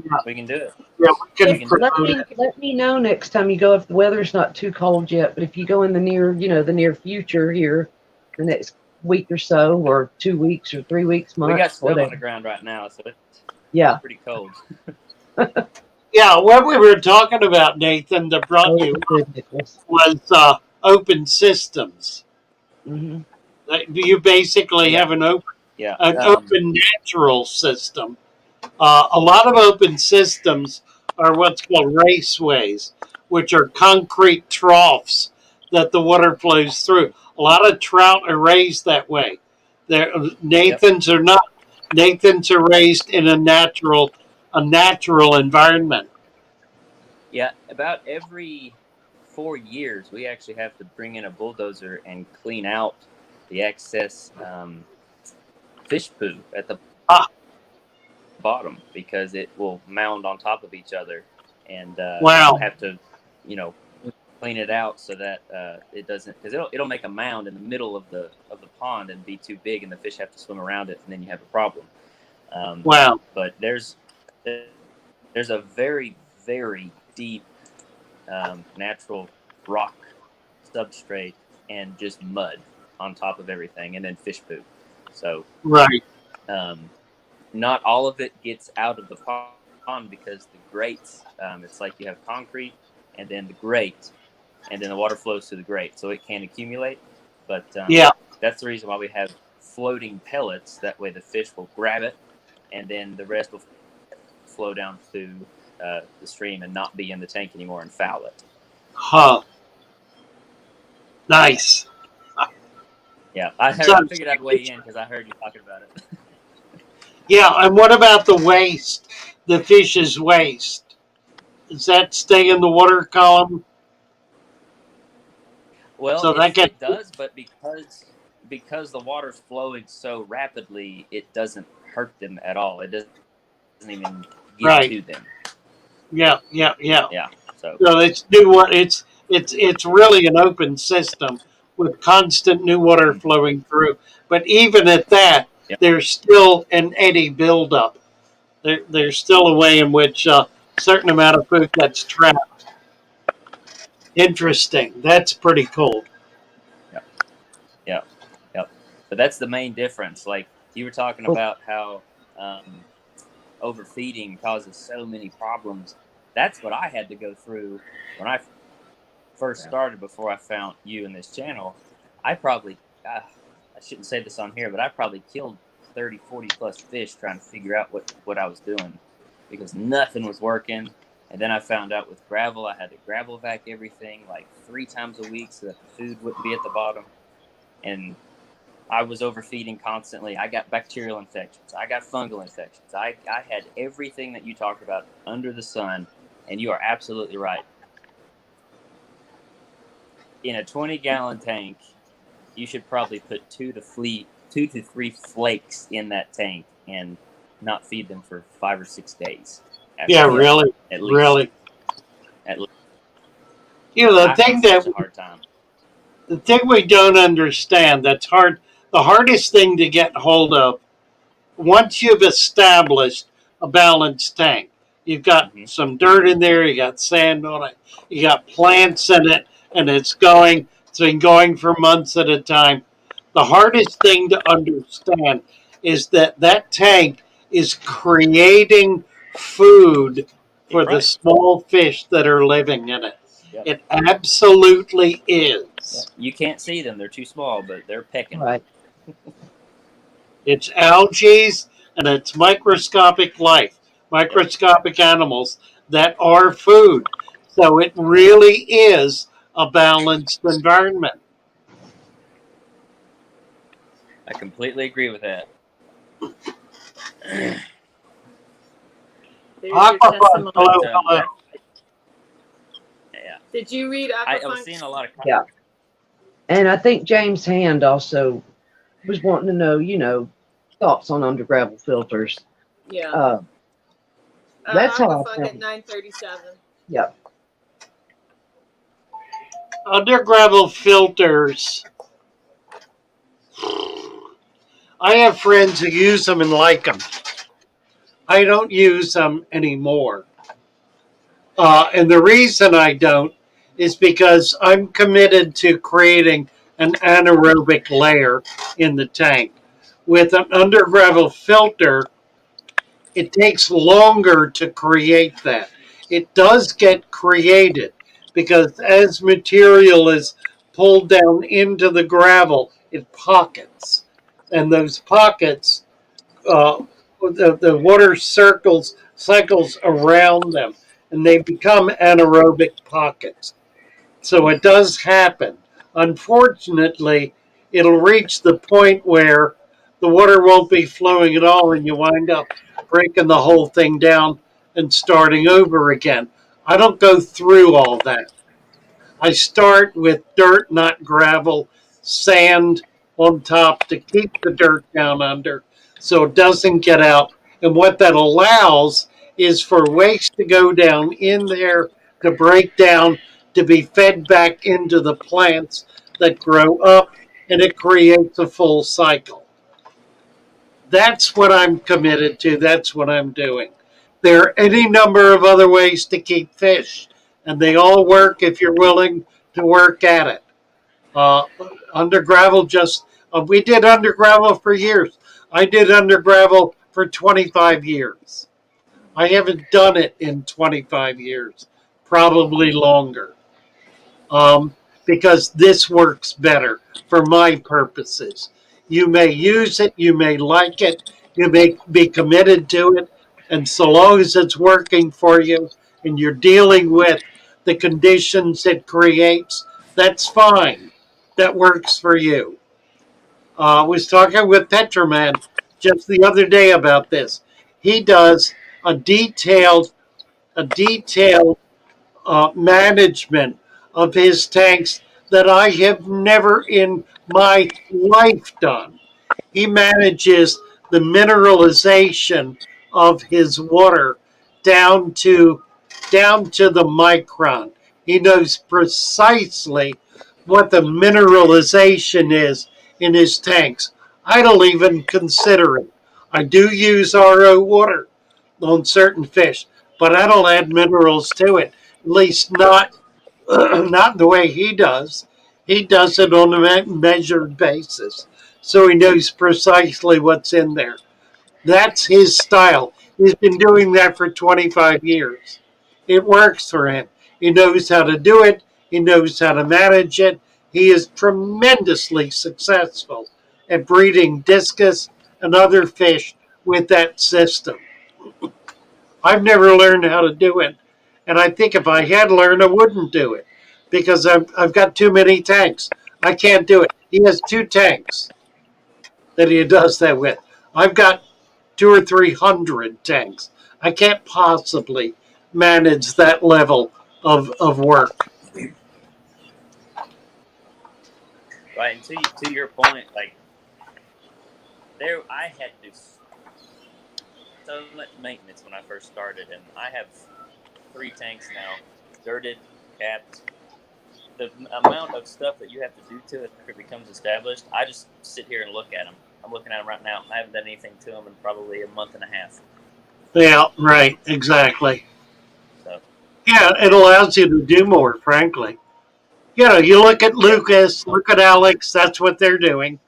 yeah, we can do it. yeah. We can We can do Let promote me it. let me know next time you go if the weather's not too cold yet. But if you go in the near future here, the next week or so, or 2 weeks or 3 weeks, We got months, snow on the whatever. ground right now, so it's Yeah. pretty cold. Yeah, what we were talking about, Nathan, that brought Oh, you good, Nicholas. was open systems. Hmm. You basically Yeah. have an Yeah. open natural system. A lot of open systems are what's called raceways, which are concrete troughs that the water flows through. A lot of trout are raised that way. They're, Yep. Nathans are not. Nathans are raised in a natural a natural environment. Yeah, about every 4 years, we actually have to bring in a bulldozer and clean out the excess fish poo at the Ah, bottom because it will mound on top of each other, and wow. have to, you know, clean it out so that it doesn't, because it'll make a mound in the middle of the pond and be too big, and the fish have to swim around it, and then you have a problem. Wow. But there's a very, very deep natural rock substrate and just mud on top of everything, and then fish poop. So Right. not all of it gets out of the pond because the grates, it's like you have concrete and then the grate, and then the water flows through the grate, so it can accumulate. But Yeah. that's the reason why we have floating pellets. That way the fish will grab it, and then the rest will flow down through the stream and not be in the tank anymore and foul it. Huh. Nice. Yeah, I So, figured I'd weigh in because I heard you talking about it. yeah, and what about the waste? The fish's waste. Does that stay in the water column? Well, So that it gets does, but because the water's flowing so rapidly, it doesn't hurt them at all. It doesn't even get right. to them. Yeah. Yeah. So So it's new water. It's really an open system with constant new water flowing through. But even at that, yeah, there's still an eddy buildup. There's still a way in which a certain amount of food gets trapped. Interesting. That's pretty cool. yeah, yeah, yeah. But that's the main difference. Like you were talking Well, about how overfeeding causes so many problems. That's what I had to go through when I first started. Before I found you in this channel, I probably I shouldn't say this on here, but I probably killed 30, 40 plus fish trying to figure out what I was doing because nothing was working. And then I found out with gravel, I had to gravel vac everything like 3 times a week so that the food wouldn't be at the bottom. And I was overfeeding constantly. I got bacterial infections. I got fungal infections. I had everything that you talked about under the sun. And you are absolutely right. In a 20-gallon tank, you should probably put 2 to 3 flakes in that tank and not feed them for 5 or 6 days. Yeah, really, At least. really. At least. You know, I had such a hard time. the thing we don't understand that's hard. The hardest thing to get hold of once you've established a balanced tank, you've got some dirt in there, you got sand on it, you got plants in it, and it's been going for months at a time. The hardest thing to understand is that that tank is creating food for the Right. small fish that are living in it. Yep. It absolutely is. Yep. You can't see them; they're too small, but they're pecking. right. It's algae and it's microscopic life, microscopic animals that are food. So it really is a balanced environment. I completely agree with that. There's your Aquafun, testimony. hello. Yeah. Did you read I was Aquafun? seeing a lot of Yeah. And I think James Hand also was wanting to know, thoughts on under gravel filters. Yeah. That's how I Aquafun found at 9:37. Yep. Under gravel filters, I have friends who use them and like them. I don't use them anymore. And the reason I don't is because I'm committed to creating an anaerobic layer in the tank. With an under gravel filter, it takes longer to create that. It does get created because as material is pulled down into the gravel, it pockets. And those pockets, the water cycles around them, and they become anaerobic pockets. So it does happen. Unfortunately, it'll reach the point where the water won't be flowing at all, and you wind up breaking the whole thing down and starting over again. I don't go through all that. I start with dirt, not gravel, sand on top to keep the dirt down under so it doesn't get out. And what that allows is for waste to go down in there to break down to be fed back into the plants that grow up, and it creates a full cycle. That's what I'm committed to. That's what I'm doing. There are any number of other ways to keep fish, and they all work if you're willing to work at it. Uh, Under gravel, we did under gravel for years. I did under gravel for 25 years. I haven't done it in 25 years, probably longer, because this works better for my purposes. You may use it, you may like it, you may be committed to it, and so long as it's working for you and you're dealing with the conditions it creates, that's fine. That works for you. I was talking with Petroman just the other day about this. He does a detailed management of his tanks that I have never in my life done. He manages the mineralization of his water down to the micron. He knows precisely what the mineralization is in his tanks. I don't even consider it. I do use RO water on certain fish, but I don't add minerals to it. At least not not the way he does. He does it on a measured basis, so he knows precisely what's in there. That's his style. He's been doing that for 25 years. It works for him. He knows how to do it. He knows how to manage it. He is tremendously successful at breeding discus and other fish with that system. I've never learned how to do it. And I think if I had learned, I wouldn't do it because I've got too many tanks. I can't do it. He has 2 tanks that he does that with. I've got 200 or 300 tanks. I can't possibly manage that level of work. Right, and to your point, like there, I had to do so much maintenance when I first started, and I have 3 tanks now, dirted, capped. The amount of stuff that you have to do to it if it becomes established, I just sit here and look at them. I'm looking at them right now. I haven't done anything to them in probably a month and a half. Yeah, right, exactly. So Yeah, it allows you to do more, frankly. You look at Lucas, look at Alex, that's what they're doing.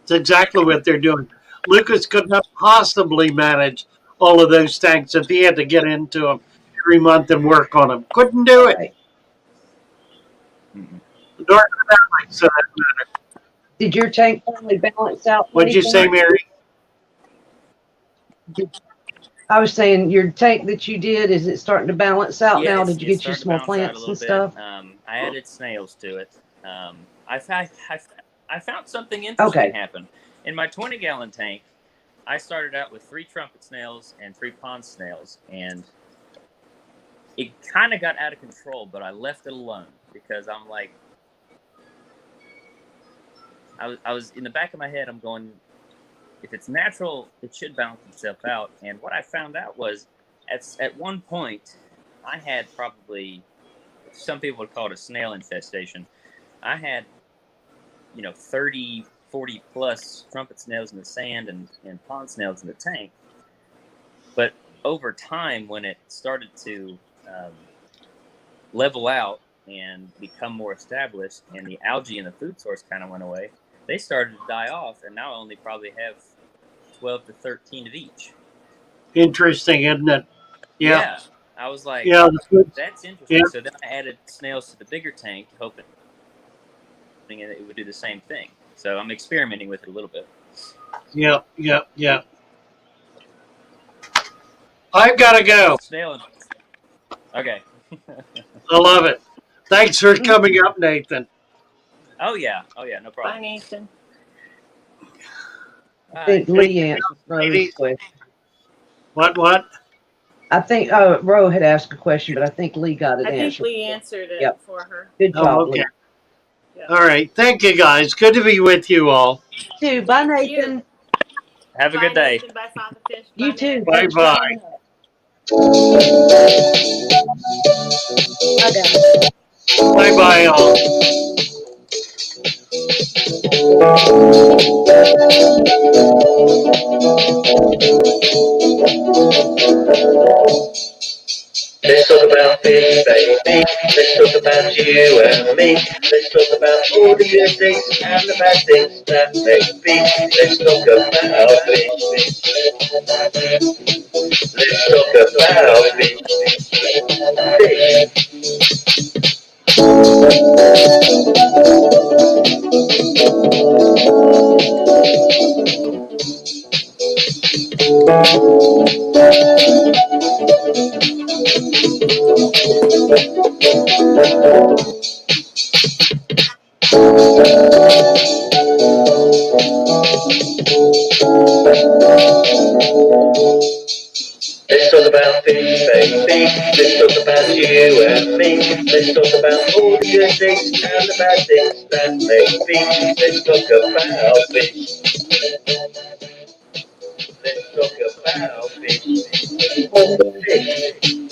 It's exactly what they're doing. Lucas could not possibly manage all of those tanks if he had to get into them every month and work on them. Couldn't do it. Right. Nor could Alex, for that matter. Did your tank finally balance out? What'd you say, Mary? I was saying your tank that you did, is it starting to balance out now? Did you get your small plants and stuff? I added snails to it. I found something interesting happen. In my 20-gallon tank, I started out with 3 trumpet snails and 3 pond snails, and it kind of got out of control, but I left it alone because I'm like, I was in the back of my head, I'm going, if it's natural, it should balance itself out. And what I found out was at one point, I had probably, some people would call it a snail infestation. I had, 30, 40 plus trumpet snails in the sand and pond snails in the tank. But over time, when it started to level out and become more established, and the algae in the food source kind of went away, they started to die off, and now I only probably have 12 to 13 of each. Interesting, isn't it? Yeah. I was like, that's interesting. Yeah. So then I added snails to the bigger tank, hoping it would do the same thing. So I'm experimenting with it a little bit. Yeah. I've got to go. Okay. I love it. Thanks for coming up, Nathan. Oh, yeah, no problem. Bye, Nathan. I think Leanne. What? I think Ro had asked a question, but I think Lee got it I think answered. Lee answered it Yep. for her. Good Oh, job, okay. Lee. Yeah. All right. Thank you, guys. Good to be with you all. You too. Bye, Thank you. Nathan. Have a Bye, good day. Nathan. Bye, Father Fish. You Bye, too. man. Bye Thanks for bye. coming up. Bye, guys. Bye bye, all. Let's talk about fish, baby. Let's talk about you and me. Let's talk about all the good things and the bad things that may be. Let's talk about fish. Let's talk about fish. Let's talk about fish, baby. Let's talk about you and me. Let's talk about all the good things and the bad things that may be. Let's talk about fish. Let's talk about fish.